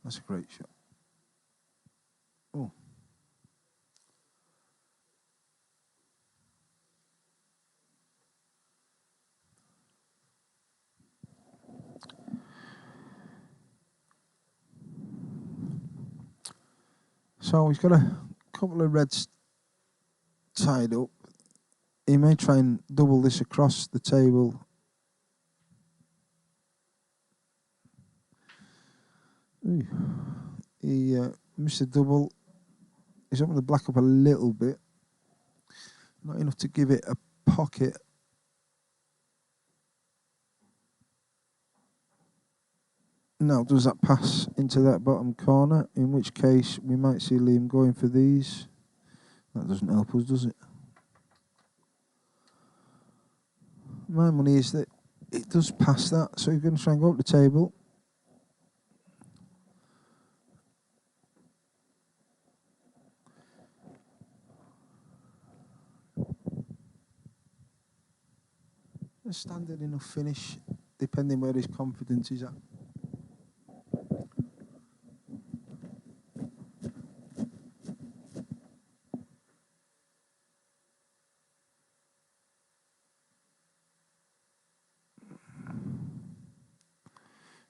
That's a great shot. Oh. So he's got a couple of reds tied up. He may try and double this across the table. Ooh. He missed a double. He's opened the black up a little bit. Not enough to give it a pocket. Now, does that pass into that bottom corner? In which case, we might see Liam going for these. That doesn't help us, does it? My money is that it does pass that, so he's going to try and go up the table. A standard enough finish, depending where his confidence is at.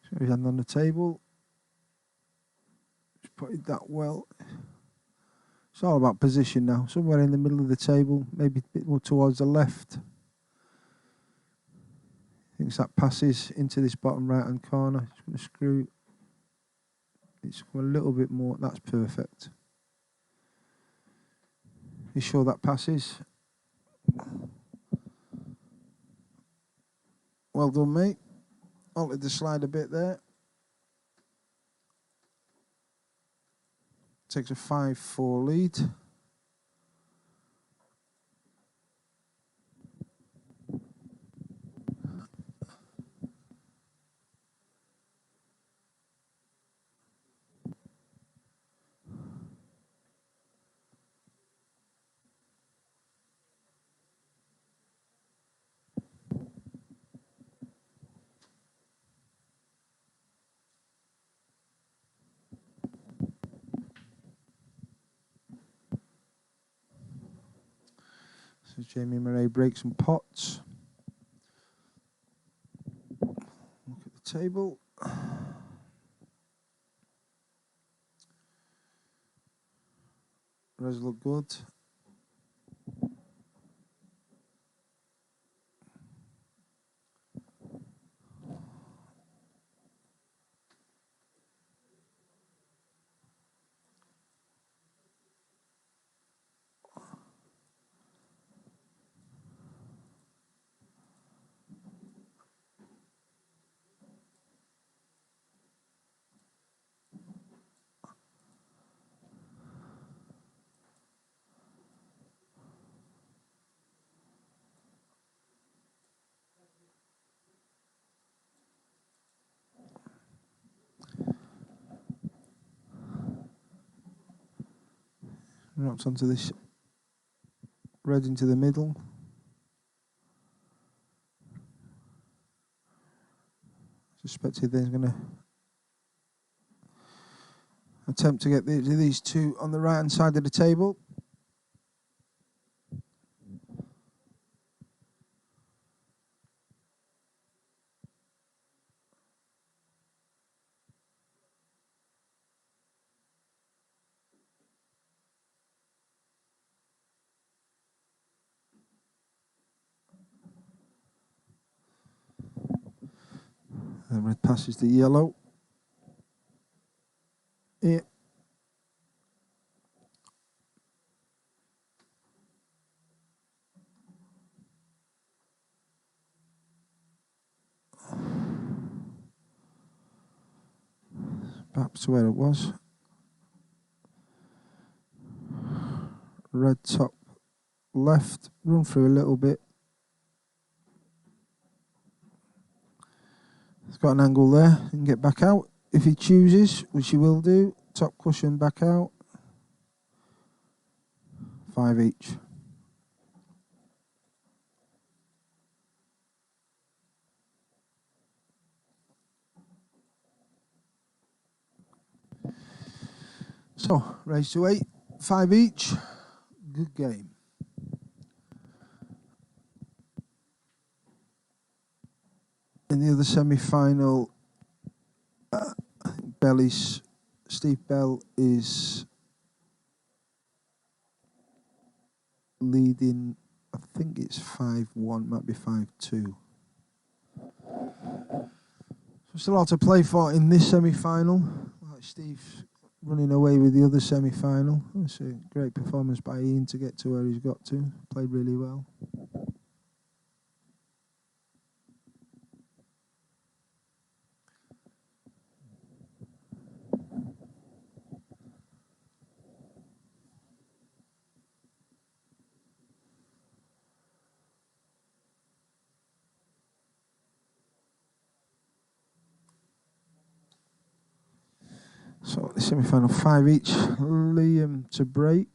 So his hand on the table. Just put it that well. It's all about position now. Somewhere in the middle of the table, maybe a bit more towards the left. Thinks that passes into this bottom right hand corner. Just going to screw. It's a little bit more. That's perfect. You sure that passes? Well done, mate. Altered the slide a bit there. Takes a 5-4 lead. So Jamie Moray breaks some pots. Look at the table. Res look good. Drops onto this red into the middle. Suspected there's going to attempt to get these two on the right hand side of the table. The red passes the yellow. Here. Back to where it was. Red top left. Run through a little bit. It's got an angle there. He can get back out if he chooses, which he will do. Top cushion back out. 5 each. So, raise to 8, 5 each. Good game. In the other semi-final, Steve Bell is leading, I think it's 5-1, might be 5-2. So still a lot to play for in this semi-final. Like Steve's running away with the other semi-final. It's a great performance by Ian to get to where he's got to. Played really well. So the semi-final 5 each. Liam to break.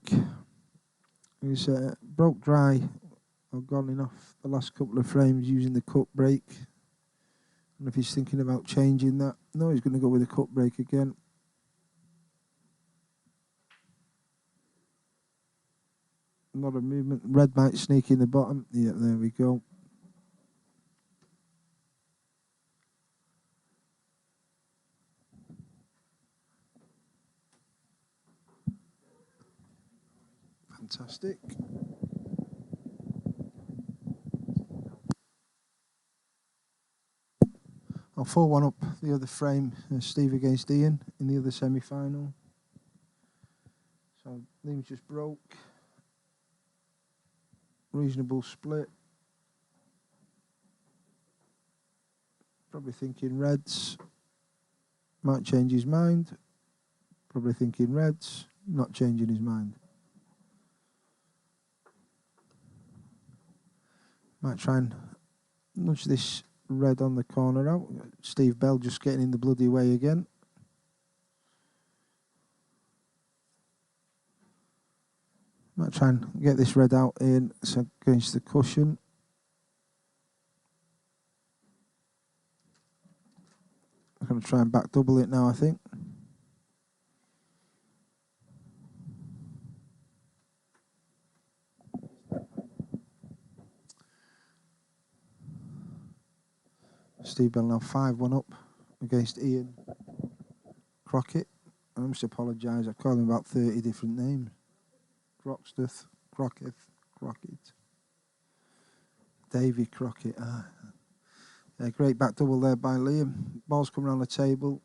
He's broke dry. I've gone enough the last couple of frames using the cut break. And if he's thinking about changing that, no, he's going to go with a cut break again. A lot of movement. Red might sneak in the bottom. Yeah, there we go. Fantastic. I'll 4-1 up the other frame. Steve against Ian in the other semi-final. So Liam's just broke. Reasonable split. Probably thinking reds. Might change his mind. Probably thinking reds. Not changing his mind. Might try and nudge this red on the corner out. Steve Bell just getting in the bloody way again. Might try and get this red out in against the cushion. I'm going to try and back double it now, I think. Steve Bell now 5-1 up against Ian Crockett. I must apologise, I called him about 30 different names. Crocksteth, Crockett, Davy Crockett. Yeah, great back double there by Liam. Ball's coming on the table.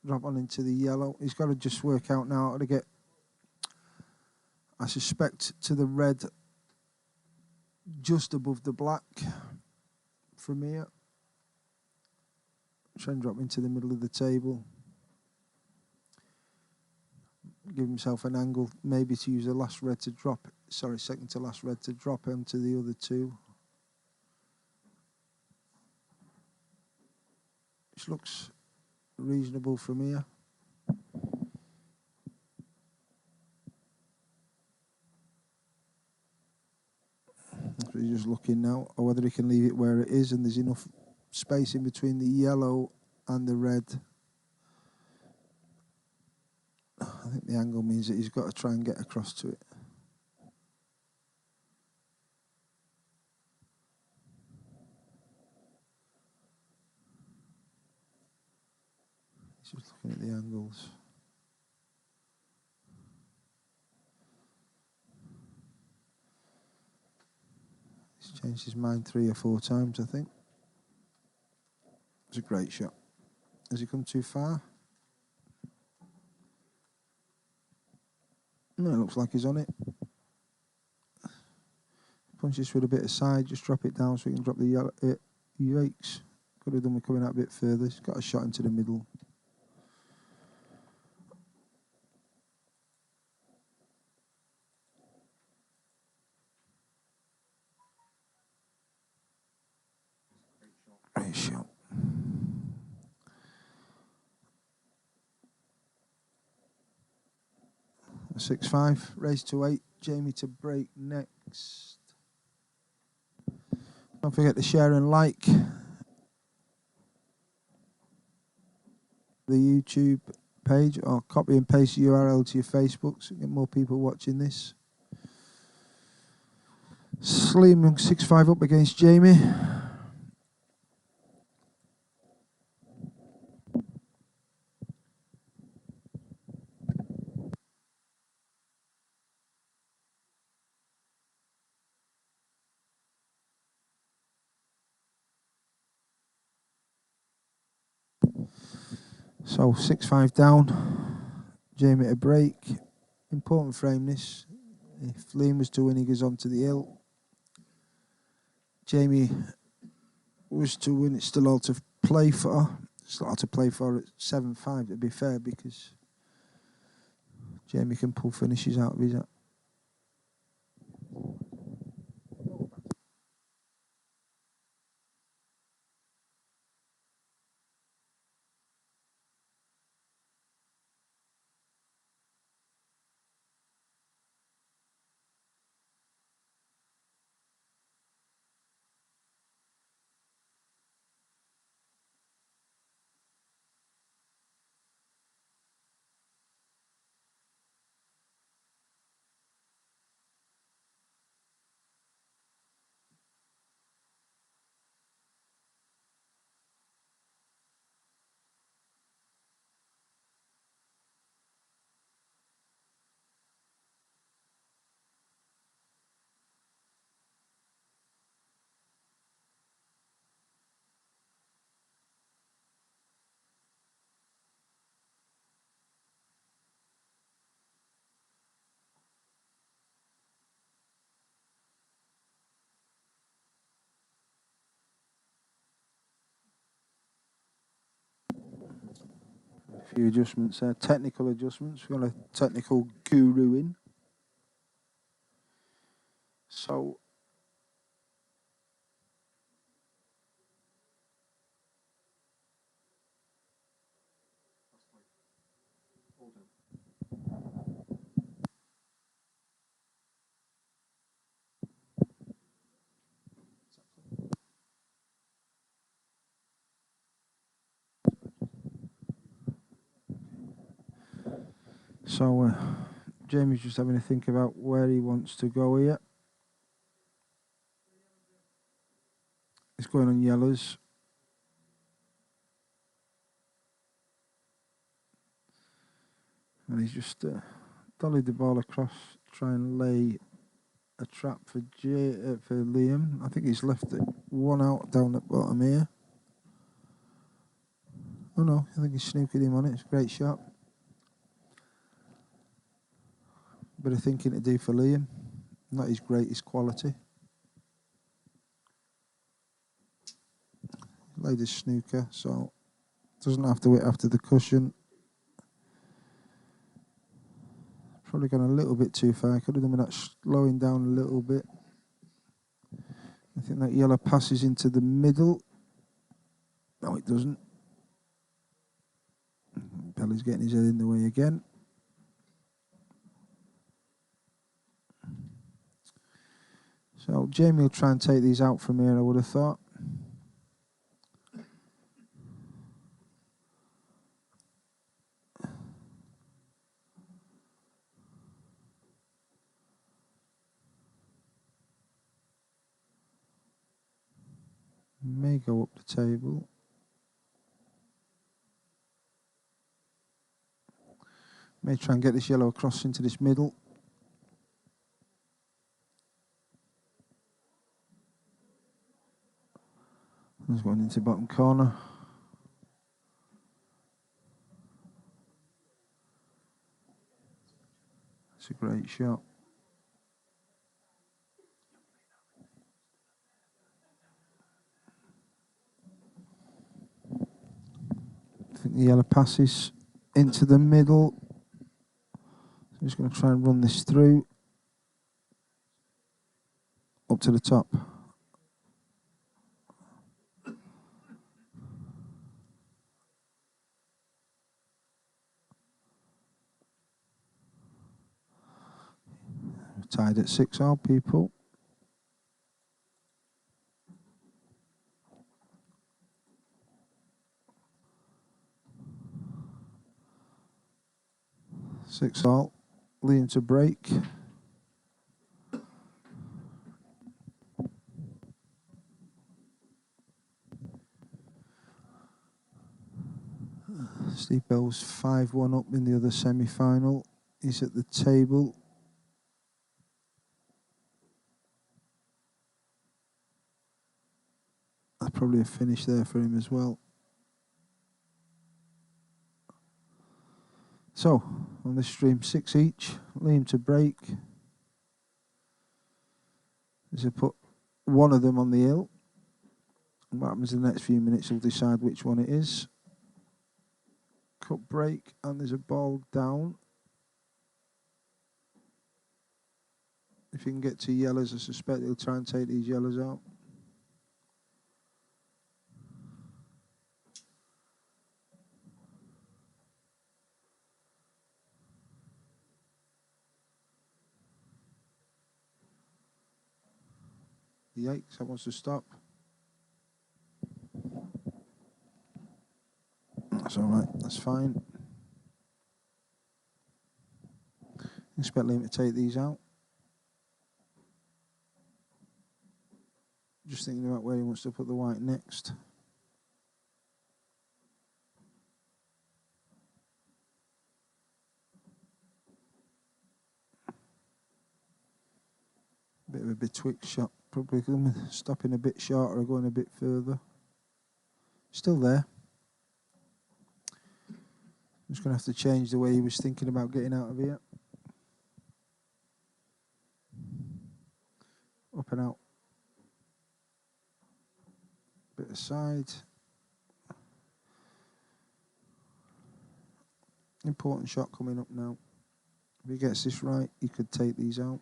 Drop on into the yellow. He's got to just work out now how to get, I suspect, to the red just above the black from here. Try and drop into the middle of the table. Give himself an angle, maybe to use the last red to drop. Sorry, second to last red to drop onto the other two. Which looks reasonable from here. That's what he's just looking now, or whether he can leave it where it is and there's enough space in between the yellow and the red. I think the angle means that he's got to try and get across to it. He's just looking at the angles. He's changed his mind 3 or 4 times, I think. It's a great shot. Has he come too far? No, it looks like he's on it. Punch this with a bit of side, just drop it down so he can drop the yellow. Yikes. Could have done with coming out a bit further. He's got a shot into the middle. Great shot. A 6-5, raise to 8. Jamie to break next. Don't forget to share and like the YouTube page, or copy and paste the URL to your Facebook so you get more people watching this. Slim 6-5 up against Jamie. So 6-5 down. Jamie at a break. Important frame this. If Liam was to win, he goes on to the hill. Jamie was to win, it's still all to play for. Still all to play for at 7-5, to be fair, because Jamie can pull finishes out of his. A few adjustments there, technical adjustments. We've got a technical guru in. So Jamie's just having to think about where he wants to go here. He's going on yellows. And he's just dollied the ball across, try and lay a trap for Liam. I think he's left it one out down the bottom here. Oh no, I think he's snookered him on it. It's a great shot. Bit of thinking to do for Liam. Not his greatest quality. Laid his snooker, so doesn't have to wait after the cushion. Probably gone a little bit too far. Could have done with that slowing down a little bit. I think that yellow passes into the middle. No, it doesn't. Pelly's getting his head in the way again. So Jamie will try and take these out from here, I would have thought. May go up the table. May try and get this yellow across into this middle. He's going into bottom corner. It's a great shot. I think the yellow passes into the middle. So he's going to try and run this through. Up to the top. We're tied at 6-all, people. Six all. Liam to break. Steve Bell's 5-1 up in the other semi-final. He's at the table. That's probably a finish there for him as well. So, on this stream, 6 each. Liam to break. As I put one of them on the hill. And what happens in the next few minutes will decide which one it is. Cut break, and there's a ball down. If you can get 2 yellows, I suspect he'll try and take these yellows out. Yikes, that wants to stop. That's all right, that's fine. Expect Liam to take these out. Just thinking about where he wants to put the white next. Bit of a betwixt shot. Probably stopping a bit shorter or going a bit further. Still there. Just going to have to change the way he was thinking about getting out of here. Up and out. Bit of side. Important shot coming up now. If he gets this right, he could take these out.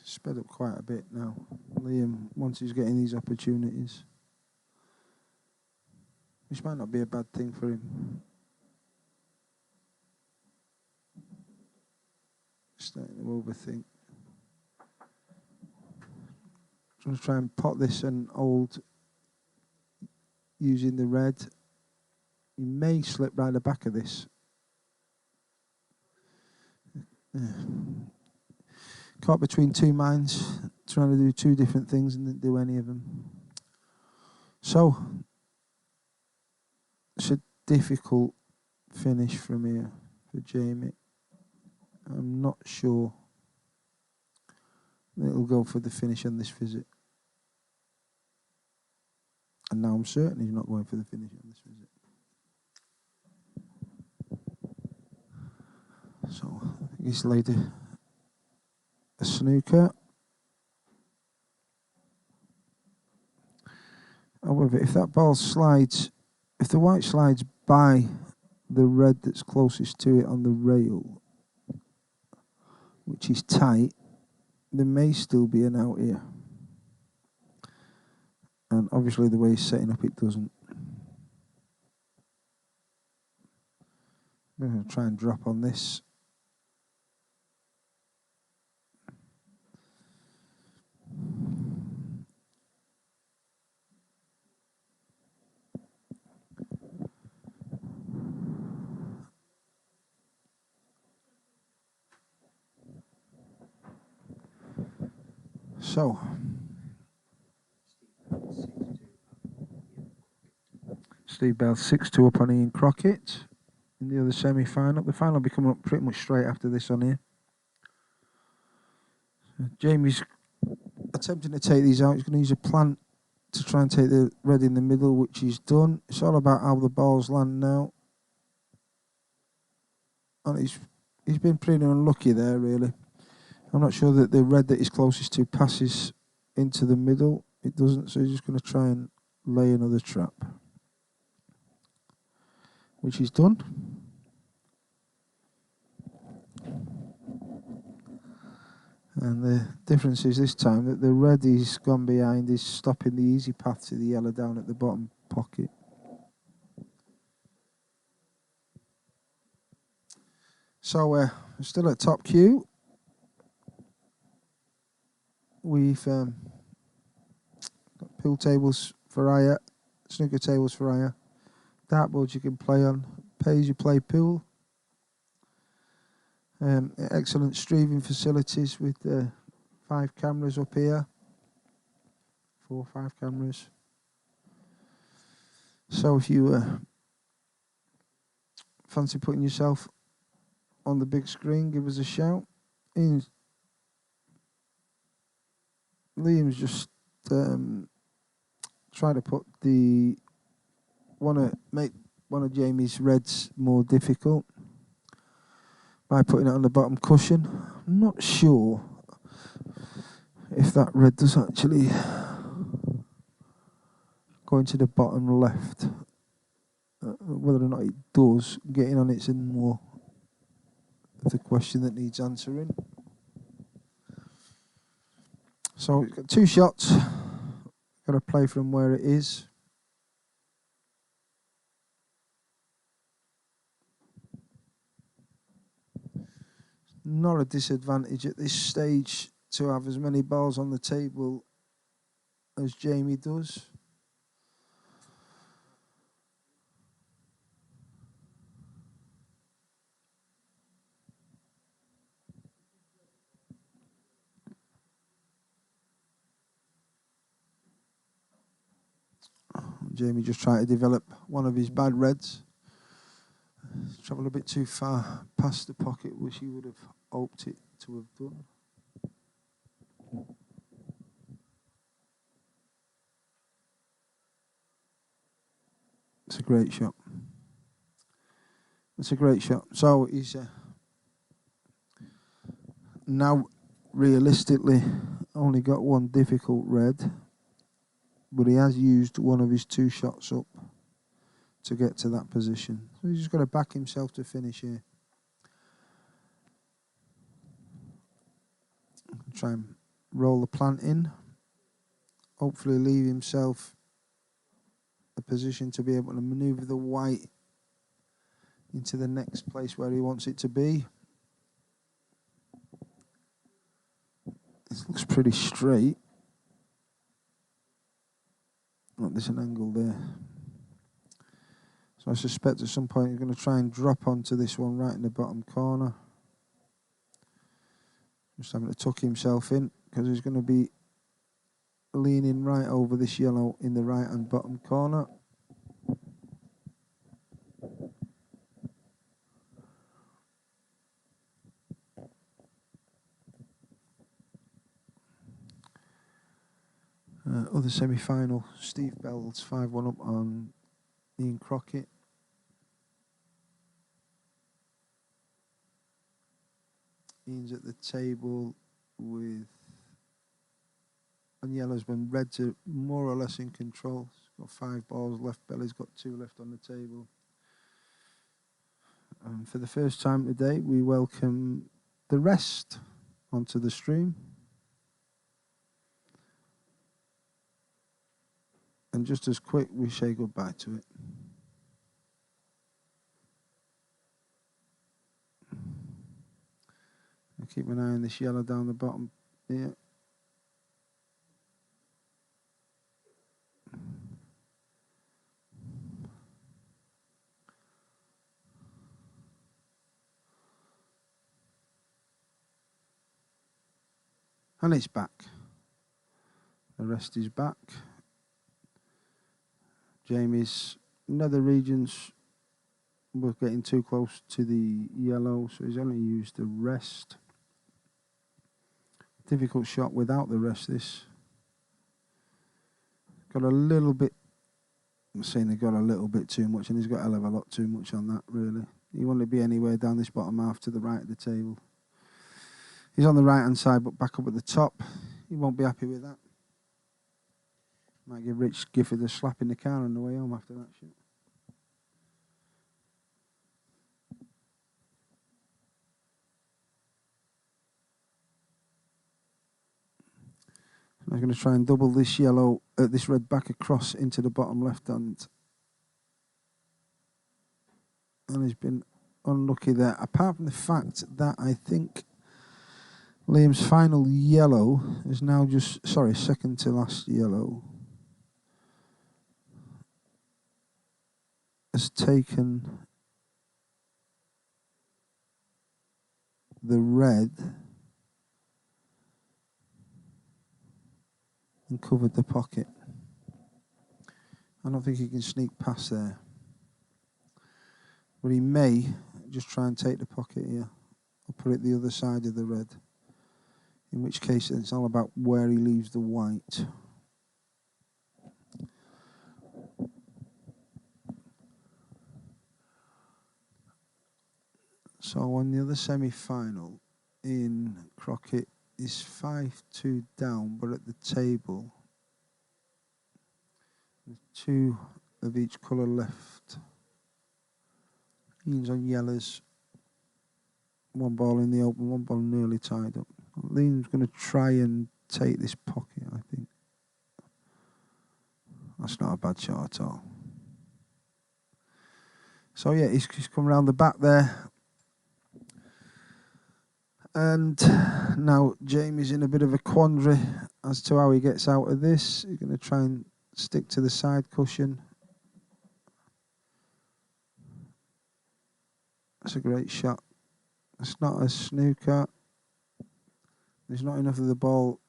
Sped up quite a bit now. Liam, once he's getting these opportunities. Which might not be a bad thing for him. Starting to overthink. I'm going to try and pot this and hold using the red. You may slip right the back of this. Caught between 2 minds, trying to do 2 different things and didn't do any of them. So, it's a difficult finish from here for Jamie. I'm not sure that he'll go for the finish on this visit. And now I'm certain he's not going for the finish on this visit. So, I think he's laid a snooker. However, if that ball slides, if the white slides by the red that's closest to it on the rail, which is tight, there may still be an out here. And obviously the way he's setting up, it doesn't. I'm going to try and drop on this. So, Steve Bell 6-2 up on Ian Crockett in the other semi-final. The final will be coming up pretty much straight after this on here. Jamie's attempting to take these out. He's going to use a plant to try and take the red in the middle, which he's done. It's all about how the balls land now. And he's been pretty unlucky there, really. I'm not sure that the red that he's closest to passes into the middle. It doesn't, so he's just going to try and lay another trap, which he's done. And the difference is this time that the red he's gone behind is stopping the easy path to the yellow down at the bottom pocket. So we're still at top queue. We've got pool tables for hire, snooker tables for hire, dartboards you can play on, pay-as-you-play pool. Excellent streaming facilities with 5 cameras up here. 4 or 5 cameras. So if you fancy putting yourself on the big screen, give us a shout. Liam's just trying to put make one of Jamie's reds more difficult by putting it on the bottom cushion. I'm not sure if that red does actually go into the bottom left. Whether or not it does, getting on it's in more of the question that needs answering. So we've got 2 shots. Got to play from where it is. Not a disadvantage at this stage to have as many balls on the table as Jamie does. Jamie just trying to develop one of his bad reds. Travel a bit too far past the pocket, which he would have hoped it to have done. It's a great shot. It's a great shot. So he's now realistically only got one difficult red, but he has used one of his 2 shots up to get to that position. So he's just got to back himself to finish here. Try and roll the plant in. Hopefully leave himself a position to be able to manoeuvre the white into the next place where he wants it to be. It looks pretty straight. Oh, there's an angle there. So I suspect at some point he's going to try and drop onto this one right in the bottom corner. Just having to tuck himself in because he's going to be leaning right over this yellow in the right and bottom corner. Other semi-final, Steve Bells 5-1 up on Ian Crockett. Ian's at the table with, and yellow's been red to more or less in control. He's got 5 balls left, Belly's got 2 left on the table. And for the first time today, we welcome the rest onto the stream. And just as quick, we say goodbye to it. I'll keep an eye on this yellow down the bottom here. And it's back. The rest is back. Jamie's nether regions were getting too close to the yellow, so he's only used the rest. Difficult shot without the rest, this. Got a little bit, I'm saying they got a little bit too much, and he's got a hell of a lot too much on that, really. He won't be anywhere down this bottom half to the right of the table. He's on the right-hand side, but back up at the top. He won't be happy with that. Might give Rich Gifford a slap in the car on the way home after that shit. I'm going to try and double this yellow, this red back across into the bottom left hand. And he's been unlucky there. Apart from the fact that I think Liam's final yellow is now just, sorry, second to last yellow, has taken the red and covered the pocket. I don't think he can sneak past there. But he may just try and take the pocket here, or put it the other side of the red. In which case, it's all about where he leaves the white. So on the other semi-final in Crockett is 5-2 down, but at the table, there's 2 of each colour left. Ian's on yellows. 1 ball in the open, 1 ball nearly tied up. Liam's going to try and take this pocket, I think. That's not a bad shot at all. So yeah, he's come around the back there. And now Jamie's in a bit of a quandary as to how he gets out of this. He's going to try and stick to the side cushion. That's a great shot. It's not a snooker. There's not enough of the ball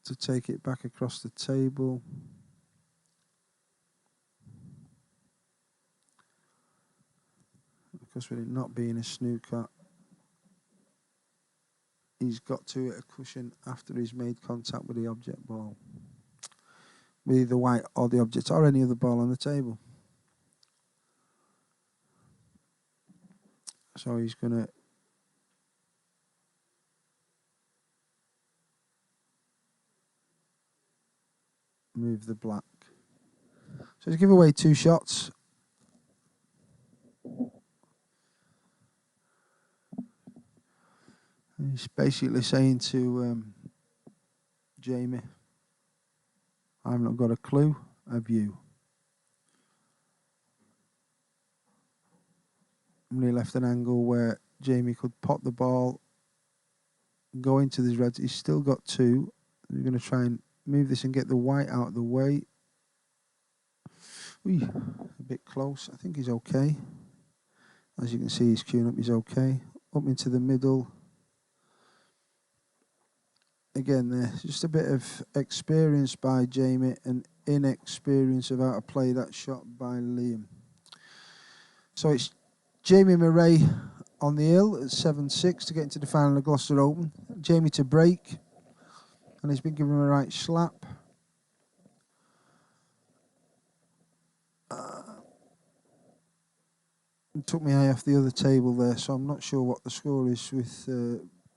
to take it back across the table. Because with it not being a snooker, he's got to hit a cushion after he's made contact with the object ball. With either white or the object or any other ball on the table. So he's going to move the black. So he's give away 2 shots. He's basically saying to Jamie, I've not got a clue, have you? And he left an angle where Jamie could pot the ball, go into this red. He's still got 2. He's going to try and move this and get the white out of the way. Ooh, a bit close. I think he's okay. As you can see, he's queuing up. He's okay. Up into the middle. Again, there's just a bit of experience by Jamie and inexperience of how to play that shot by Liam. So it's Jamie Moray on the hill at 7-6 to get into the final of Gloucestershire Open. Jamie to break, and he's been given a right slap. Took my eye off the other table there, so I'm not sure what the score is with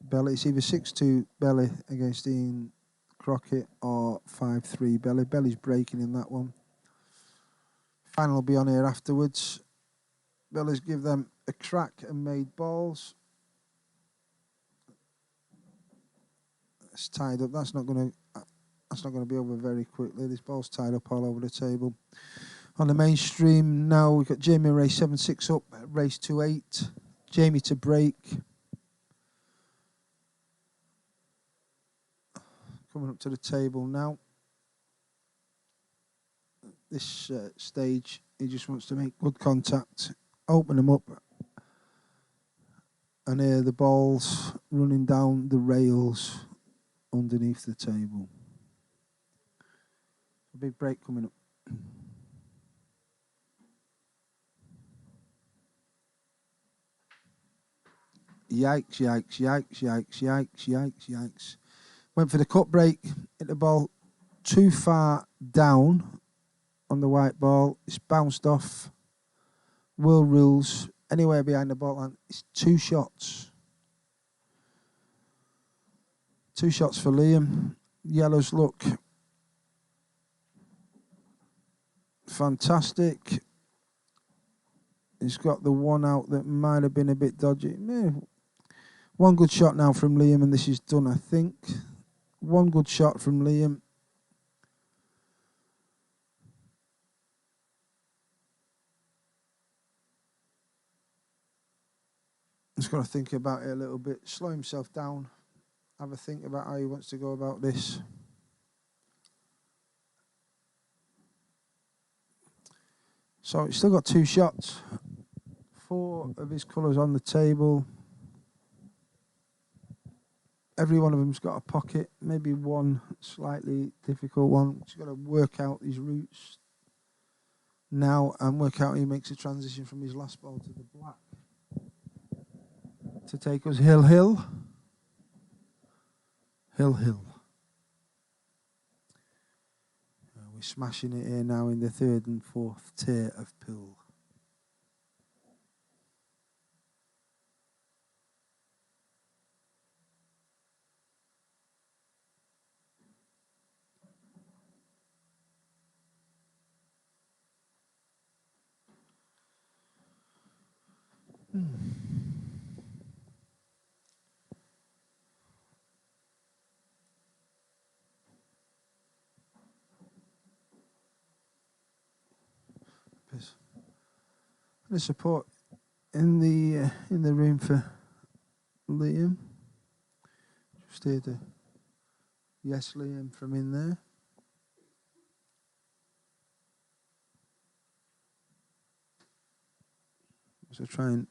Belly. It's either 6-2 Belly against Ian Crockett or 5-3 Belly. Belly's breaking in that one. Final will be on here afterwards. Belly's give them a crack and made balls. It's tied up. That's not going to be over very quickly. This ball's tied up all over the table. On the mainstream now, we've got Jamie Ray 7-6 up, race 2-8. Jamie to break. Coming up to the table now. This stage, he just wants to make good contact, open them up, and here the ball's running down the rails underneath the table. A big break coming up. Yikes, yikes, yikes, yikes, yikes, yikes, yikes. Went for the cut break, hit the ball too far down on the white ball. It's bounced off. World rules, anywhere behind the ball line. It's 2 shots. 2 shots for Liam. Yellows look fantastic. He's got the one out that might have been a bit dodgy. One good shot now from Liam, and this is done, I think. One good shot from Liam. He's got to think about it a little bit. Slow himself down. Have a think about how he wants to go about this. So he's still got 2 shots. 4 of his colours on the table. Every one of them's got a pocket. Maybe one slightly difficult one. He's got to work out his routes. now and work out he makes a transition from his last ball to the black to take us hill, hill. Hill, hill. We're smashing it here now in the third and fourth tier of pool. The support in the room for Liam. Just hear the yes, Liam from in there. So try and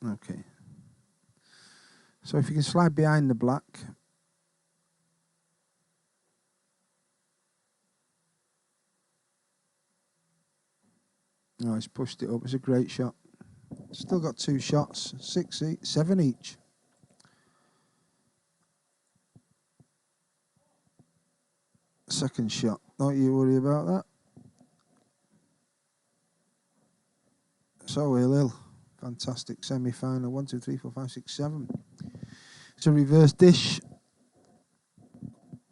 okay. So if you can slide behind the black. Oh, he's pushed it up. It's a great shot. Still got 2 shots, 6 each, 7 each. Second shot. Don't you worry about that. So Hill. Fantastic semi-final. 1, 2, 3, 4, 5, 6, 7. It's a reverse dish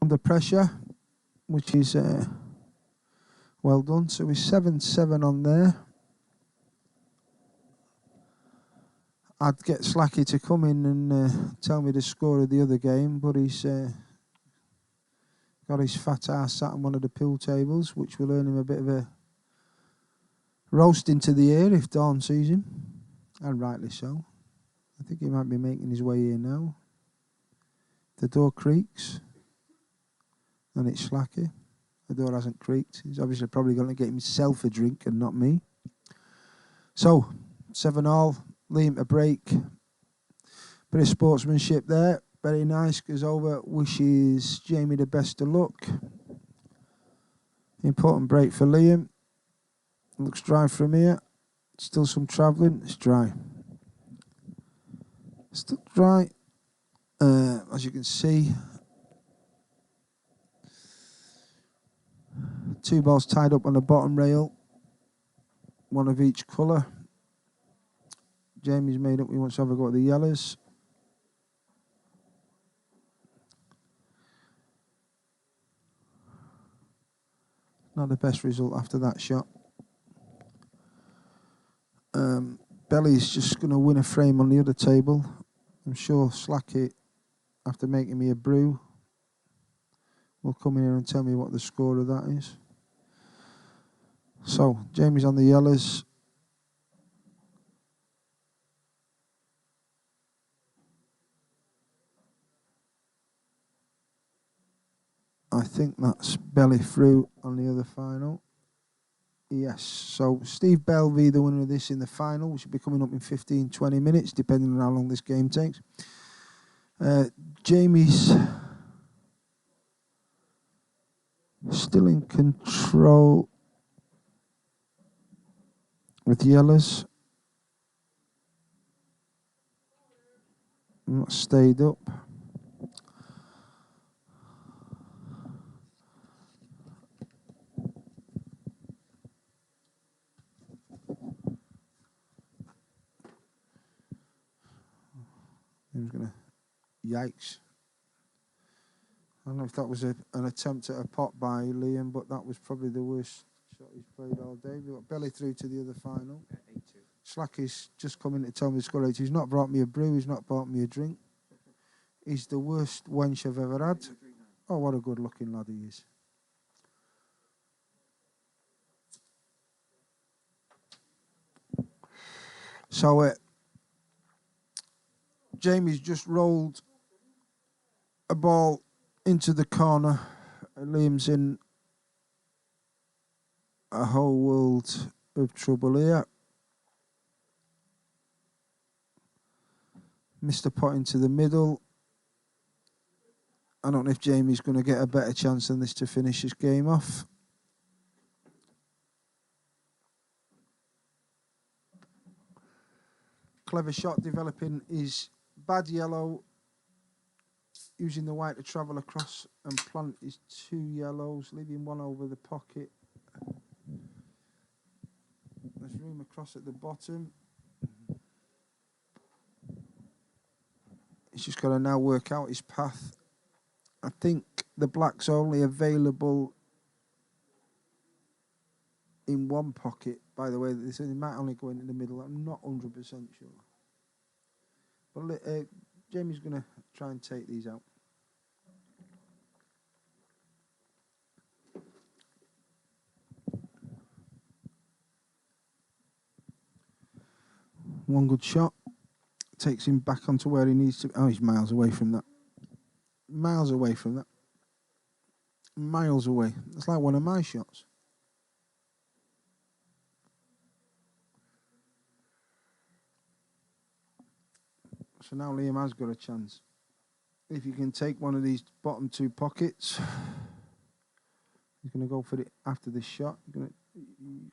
under pressure, which is well done. So we're 7-7 on there. I'd get Slacky to come in and tell me the score of the other game, but he's got his fat ass sat on one of the pool tables, which will earn him a bit of a roast into the air if Dawn sees him, and rightly so. I think he might be making his way here now. The door creaks, and it's Slacky. The door hasn't creaked. He's obviously probably going to get himself a drink and not me. So, 7-all, Liam to break. Bit of sportsmanship there. Very nice. Goes over. Wishes Jamie the best of luck. Important break for Liam. Looks dry from here. Still some travelling. It's dry. Still dry. As you can see, 2 balls tied up on the bottom rail. 1 of each colour. Jamie's made up. He wants to have a go at the yellows. Not the best result after that shot. Belly's just going to win a frame on the other table. I'm sure Slacky, after making me a brew, will come in here and tell me what the score of that is. So, Jamie's on the yellows. I think that's Belly through on the other final. Yes, so Steve Bell be the winner of this in the final, which will be coming up in 15-20 minutes, depending on how long this game takes. Jamie's still in control with yellows. Not stayed up. He was gonna, yikes. I don't know if that was an attempt at a pot by Liam, but that was probably the worst shot he's played all day. We've got Belly through to the other final. 8-2. Slacky's just come in to tell me the score 8-2. He's not brought me a brew, he's not bought me a drink. He's the worst wench I've ever had. Oh, what a good looking lad he is. So, Jamie's just rolled a ball into the corner. Liam's in a whole world of trouble here. Missed a pot into the middle. I don't know if Jamie's going to get a better chance than this to finish this game off. Clever shot developing his bad yellow, using the white to travel across and plant his 2 yellows, leaving 1 over the pocket. There's room across at the bottom. He's just got to now work out his path. I think the black's only available in 1 pocket, by the way. They might only go into the middle. I'm not 100% sure. But Jamie's going to try and take these out. One good shot. Takes him back onto where he needs to. Oh, he's miles away from that. Miles away from that. Miles away. It's like one of my shots. So now Liam has got a chance. If you can take one of these bottom 2 pockets, he's going to go for it after this shot. He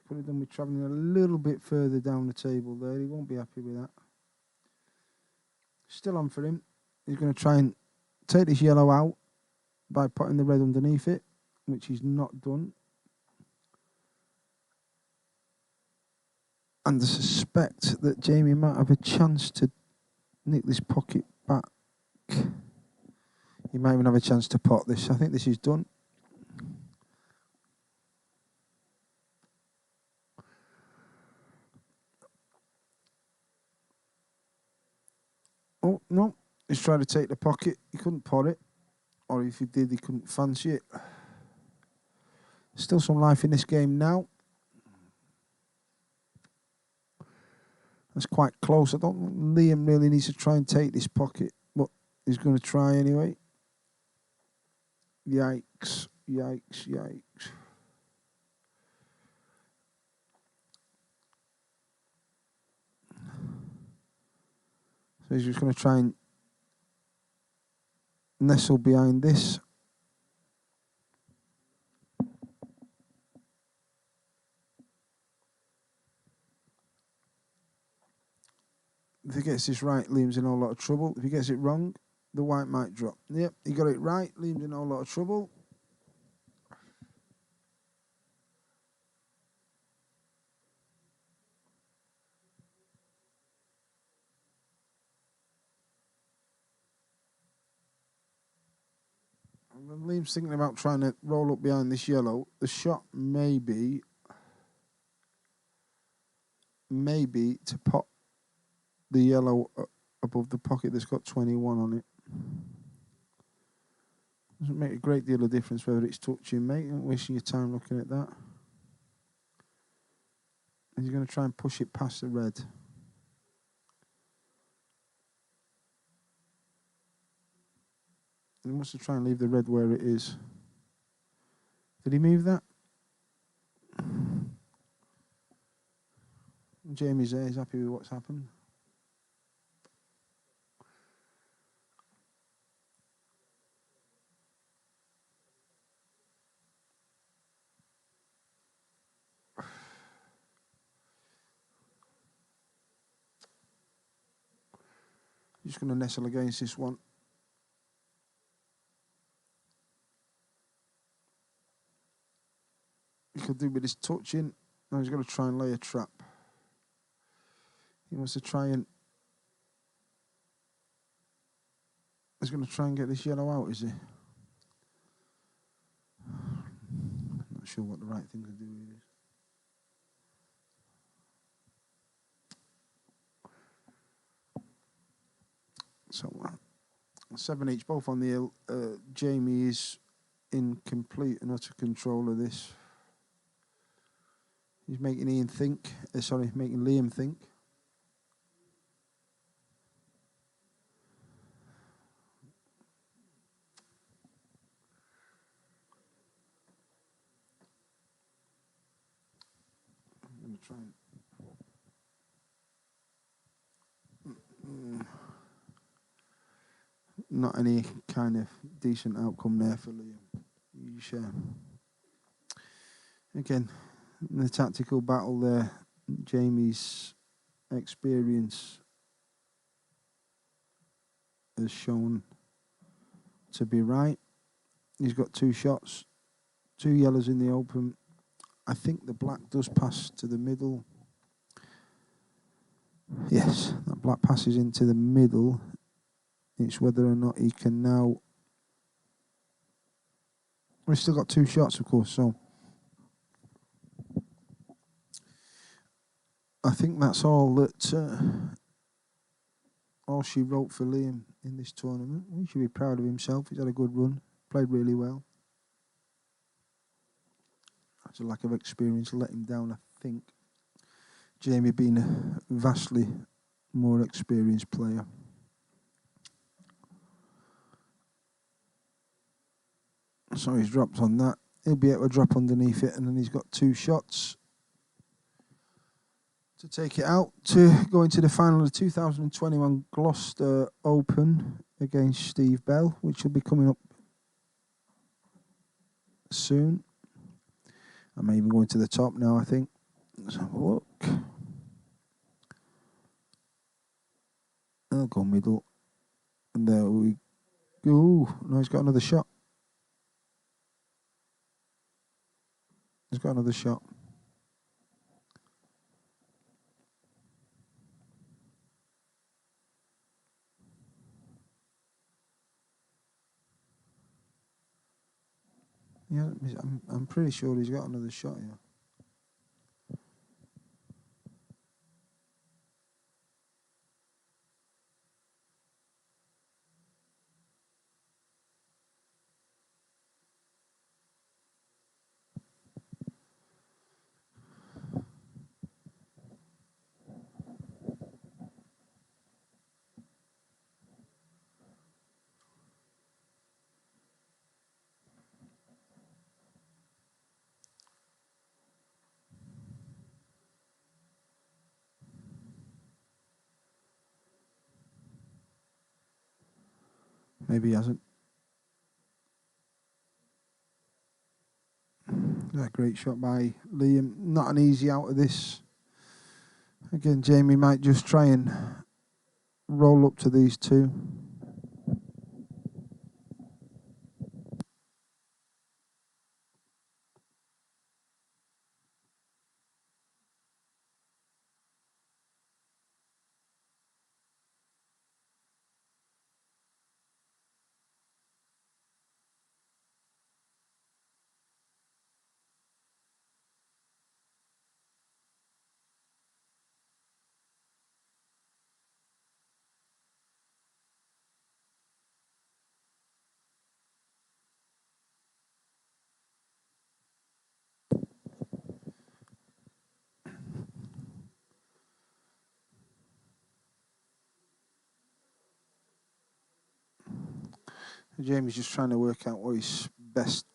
could have done with travelling a little bit further down the table there. He won't be happy with that. Still on for him. He's going to try and take this yellow out by putting the red underneath it, which he's not done. And I suspect that Jamie might have a chance to nick this pocket back. He might even have a chance to pot this. I think this is done. Oh, no. He's trying to take the pocket. He couldn't pot it. Or if he did, he couldn't fancy it. Still some life in this game now. That's quite close. I don't think Liam really needs to try and take this pocket, but he's going to try anyway. Yikes, yikes, yikes. So he's just going to try and nestle behind this. If he gets this right, Liam's in a whole lot of trouble. If he gets it wrong, the white might drop. Yep, he got it right. Liam's in a whole lot of trouble. And when Liam's thinking about trying to roll up behind this yellow, the shot may be to pot the yellow above the pocket that's got 21 on it. Doesn't make a great deal of difference whether it's touching, mate. Don't wasting your time looking at that. And he's going to try and push it past the red. He wants to try and leave the red where it is. Did he move that? Jamie's there. He's happy with what's happened. Just going to nestle against this one. He could do with his touching. Now he's going to try and lay a trap. He wants to try and... He's going to try and get this yellow out, is he? I'm not sure what the right thing to do is. So, 7 each, both on the hill. Jamie is in complete and utter control of this. He's making Liam think. I'm going to try and... not any kind of decent outcome there for Liam. Again, in the tactical battle there, Jamie's experience has shown to be right. He's got 2 shots, 2 yellows in the open. I think the black does pass to the middle. Yes, that black passes into the middle. It's whether or not he can now... We've still got 2 shots, of course, so... I think that's all she wrote for Liam in this tournament. He should be proud of himself. He's had a good run, played really well. That's a lack of experience let him down, I think. Jamie being a vastly more experienced player. So he's dropped on that. He'll be able to drop underneath it, and then he's got 2 shots to take it out to go into the final of the 2021 Gloucester Open against Steve Bell, which will be coming up soon. I may even go into the top now, I think. Let's have a look. I'll go middle. And there we go. No, he's got another shot. He's got another shot. Yeah, I'm pretty sure he's got another shot here. Maybe he hasn't. That great shot by Liam. Not an easy out of this. Again, Jamie might just try and roll up to these 2. Jamie's just trying to work out what his best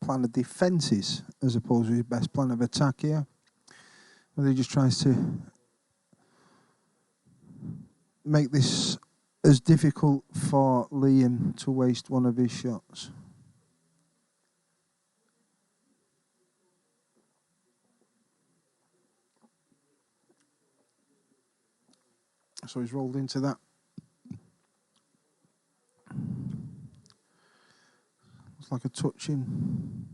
plan of defence is, as opposed to his best plan of attack here. Whether he just tries to make this as difficult for Liam to waste one of his shots. So he's rolled into that. It's like a touching.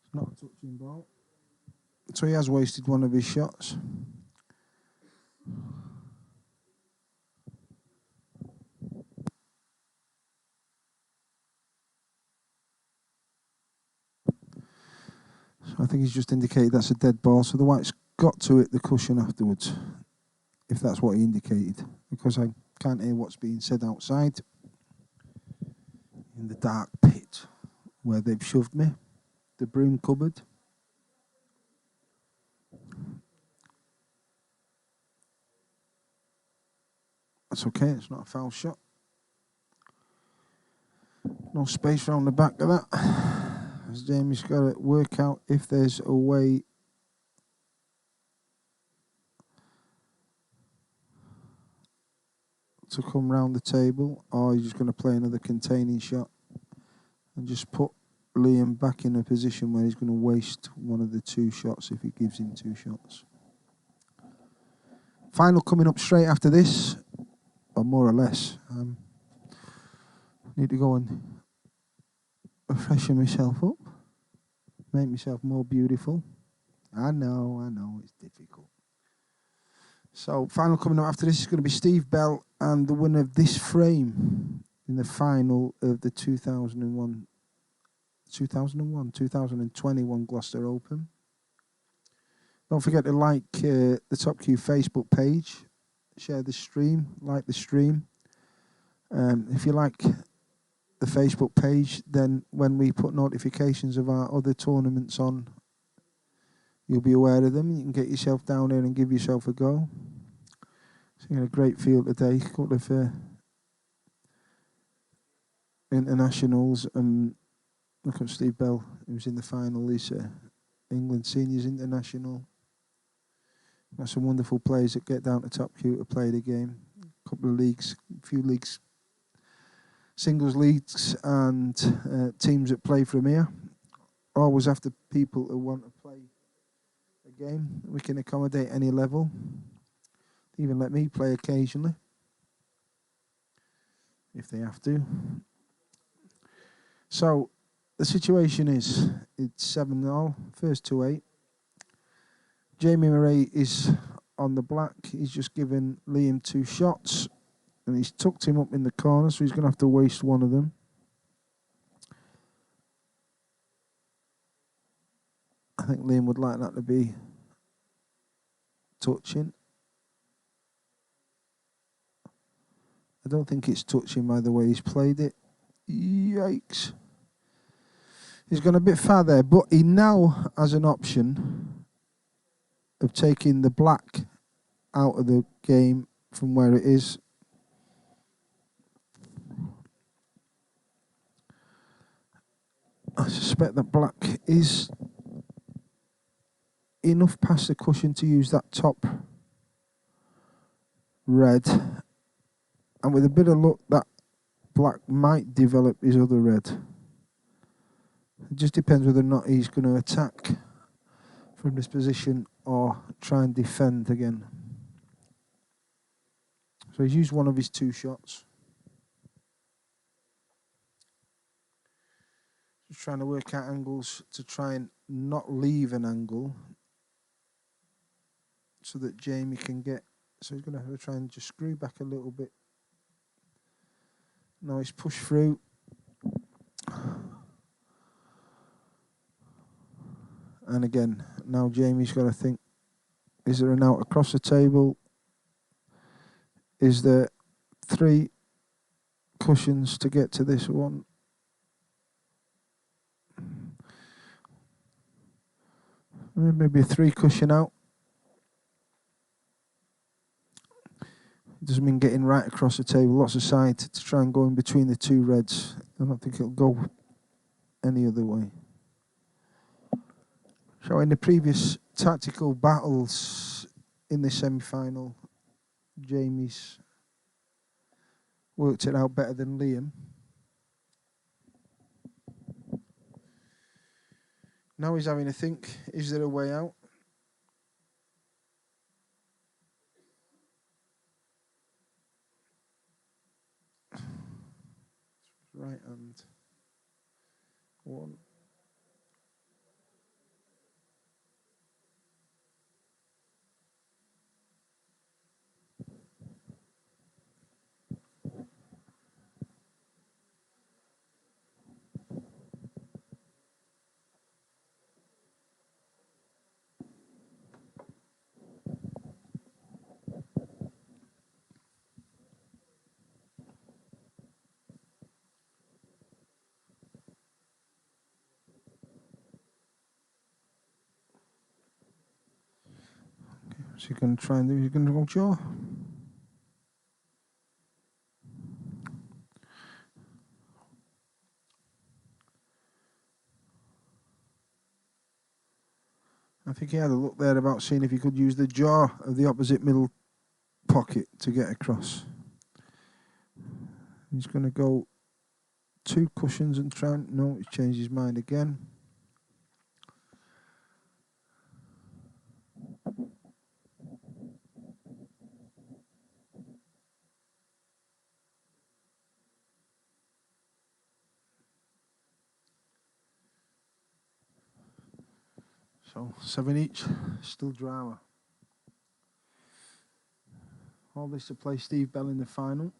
It's not a touching ball. So he has wasted one of his shots. So I think he's just indicated that's a dead ball. So the white's got to hit the cushion afterwards, if that's what he indicated. Because I can't hear what's being said outside in the dark pit where they've shoved me, the broom cupboard. That's okay, it's not a foul shot. No space around the back of that. As Jamie's got to work out if there's a way to come round the table, or you're just going to play another containing shot and just put Liam back in a position where he's going to waste one of the 2 shots if he gives him 2 shots. Final coming up straight after this, or more or less. Need to go and freshen myself up, make myself more beautiful. I know, it's difficult. So, final coming up after this is going to be Steve Bell and the winner of this frame in the final of the 2021 Gloucester Open. Don't forget to like the Top Q Facebook page, share the stream, like the stream. If you like the Facebook page, then when we put notifications of our other tournaments on, you'll be aware of them. You can get yourself down there and give yourself a go. So you had a great field today. A couple of internationals. Look at Steve Bell, who's in the final. He's England Seniors International. Got some wonderful players that get down to Top Q to play the game. A couple of leagues, a few leagues, singles leagues, and teams that play from here. Always after people who want to play a game. We can accommodate any level. Even let me play occasionally, if they have to. So the situation is, it's 7-0, first to 8. Jamie Moray is on the black. He's just given Liam 2 shots, and he's tucked him up in the corner, so he's going to have to waste one of them. I think Liam would like that to be touching. I don't think it's touching by the way he's played it. Yikes. He's gone a bit far there, but he now has an option of taking the black out of the game from where it is. I suspect that black is enough past the cushion to use that top red, and with a bit of luck that black might develop his other red. It just depends whether or not he's going to attack from this position or try and defend again. So he's used one of his 2 shots. Just trying to work out angles to try and not leave an angle so that Jamie can get. So he's going to have to try and just screw back a little bit. Now he's pushed through. And again, now Jamie's got to think, is there an out across the table? Is there 3 cushions to get to this one? Maybe a 3 cushion out. It doesn't mean getting right across the table. Lots of side to try and go in between the 2 reds. I don't think it'll go any other way. So in the previous tactical battles in the semi-final, Jamie's worked it out better than Liam. Now he's having to think, is there a way out? Right hand. 1. So you're going to try and do, you're going to go jaw. I think he had a look there about seeing if he could use the jaw of the opposite middle pocket to get across. He's going to go 2 cushions and try. No, he's changed his mind again. So 7 each, still drama. All this to play Steve Bell in the final.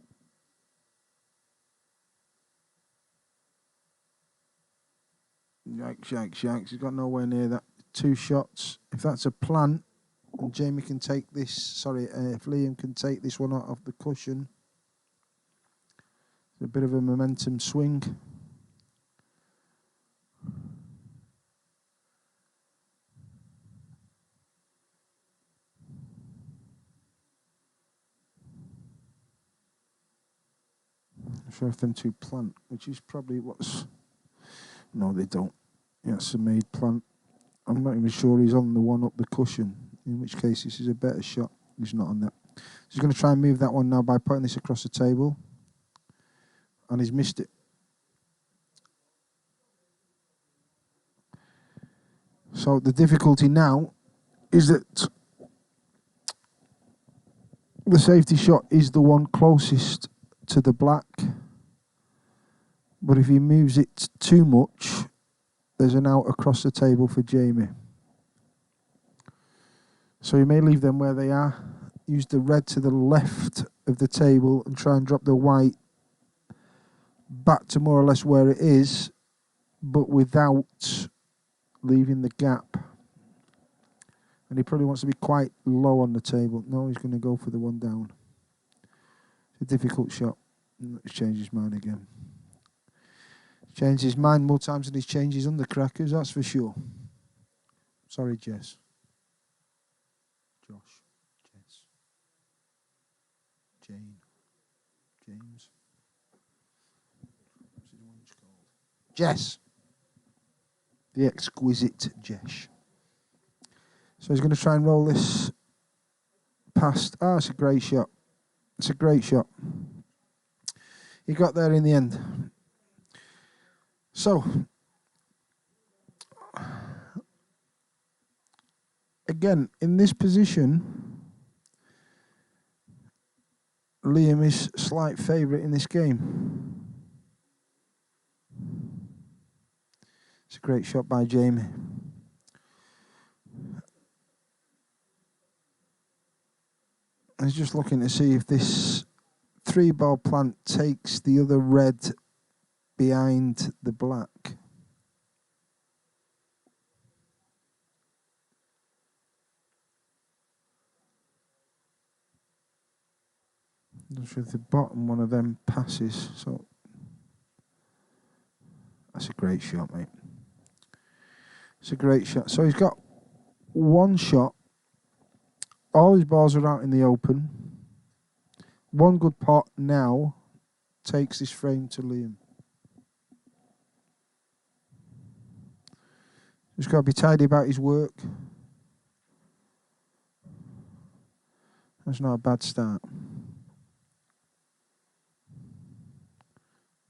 Yikes, yikes, yikes. He's got nowhere near that. 2 shots. If that's a plant, and Jamie can take this, if Liam can take this one out of the cushion, it's a bit of a momentum swing. I'm sure if them 2 plant, which is probably what's... No, they don't. Yeah, it's a made plant. I'm not even sure he's on the one up the cushion, in which case this is a better shot. He's not on that. So he's going to try and move that one now by putting this across the table. And he's missed it. So the difficulty now is that the safety shot is the one closest to the black. But if he moves it too much, there's an out across the table for Jamie. So you may leave them where they are. Use the red to the left of the table and try and drop the white back to more or less where it is, but without leaving the gap. And he probably wants to be quite low on the table. No, he's going to go for the one down. It's a difficult shot. He's changed his mind again. He's changed his mind more times than he's changed his undercrackers, that's for sure. Sorry, Jess. Josh. Jess. Jane. James. What's his one's called? Jess. The exquisite Jess. So he's going to try and roll this past. Ah, it's a great shot. It's a great shot. He got there in the end. So, again, in this position, Liam is slight favourite in this game. It's a great shot by Jamie. He's just looking to see if this 3-ball plant takes the other red behind the black. Not sure if the bottom one of them passes. So that's a great shot, mate. It's a great shot. So he's got 1 shot. All his balls are out in the open. 1 good pot now takes this frame to Liam. Just got to be tidy about his work. That's not a bad start.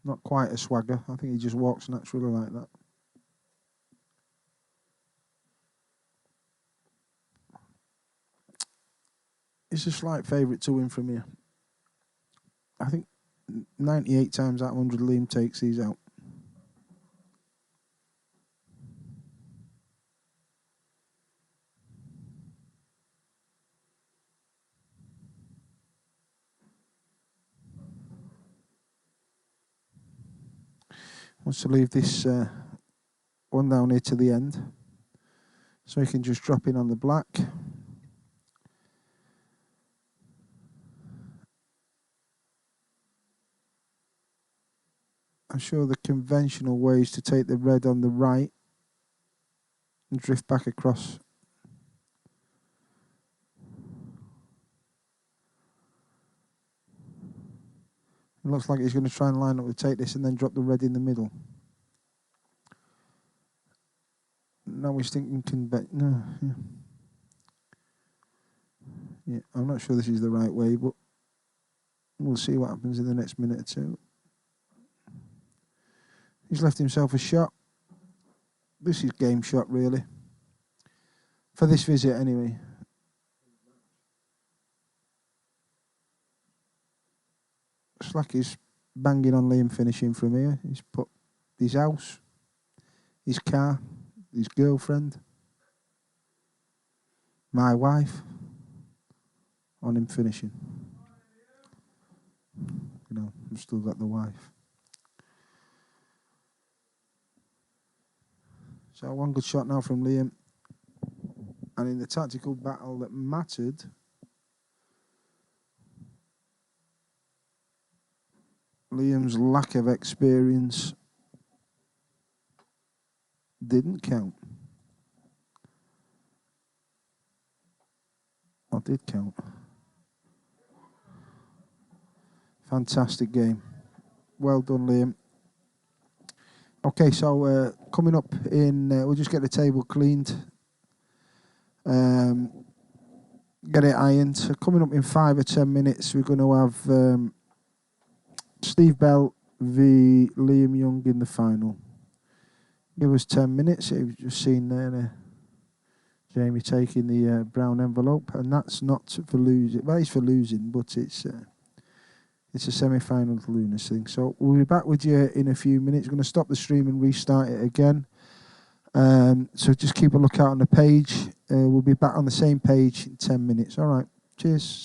Not quite a swagger. I think he just walks naturally like that. It's a slight favourite to win from here. I think 98 times out of 100 Liam takes these out. Wants to leave this one down here to the end, so he can just drop in on the black. I'm sure the conventional way is to take the red on the right and drift back across. It looks like he's going to try and line up to take this and then drop the red in the middle. Now he's thinking no. Yeah, I'm not sure this is the right way, but we'll see what happens in the next minute or two. He's left himself a shot. This is game shot, really. For this visit, anyway. Slacky's banging on Liam finishing from here. He's put his house, his car, his girlfriend, my wife, on him finishing. You know, I've still got the wife. So one good shot now from Liam. And in the tactical battle that mattered, Liam's lack of experience didn't count. Or did count. Fantastic game. Well done, Liam. Okay, so coming up in, we'll just get the table cleaned. Get it ironed. So coming up in 5 or 10 minutes, we're going to have Steve Bell v Liam Young in the final. Give us 10 minutes. You've just seen there Jamie taking the brown envelope, and that's not for losing. Well, it's for losing, but it's a semi-final Lunas thing. So we'll be back with you in a few minutes. We're going to stop the stream and restart it again. So just keep a lookout on the page. We'll be back on the same page in 10 minutes. All right. Cheers.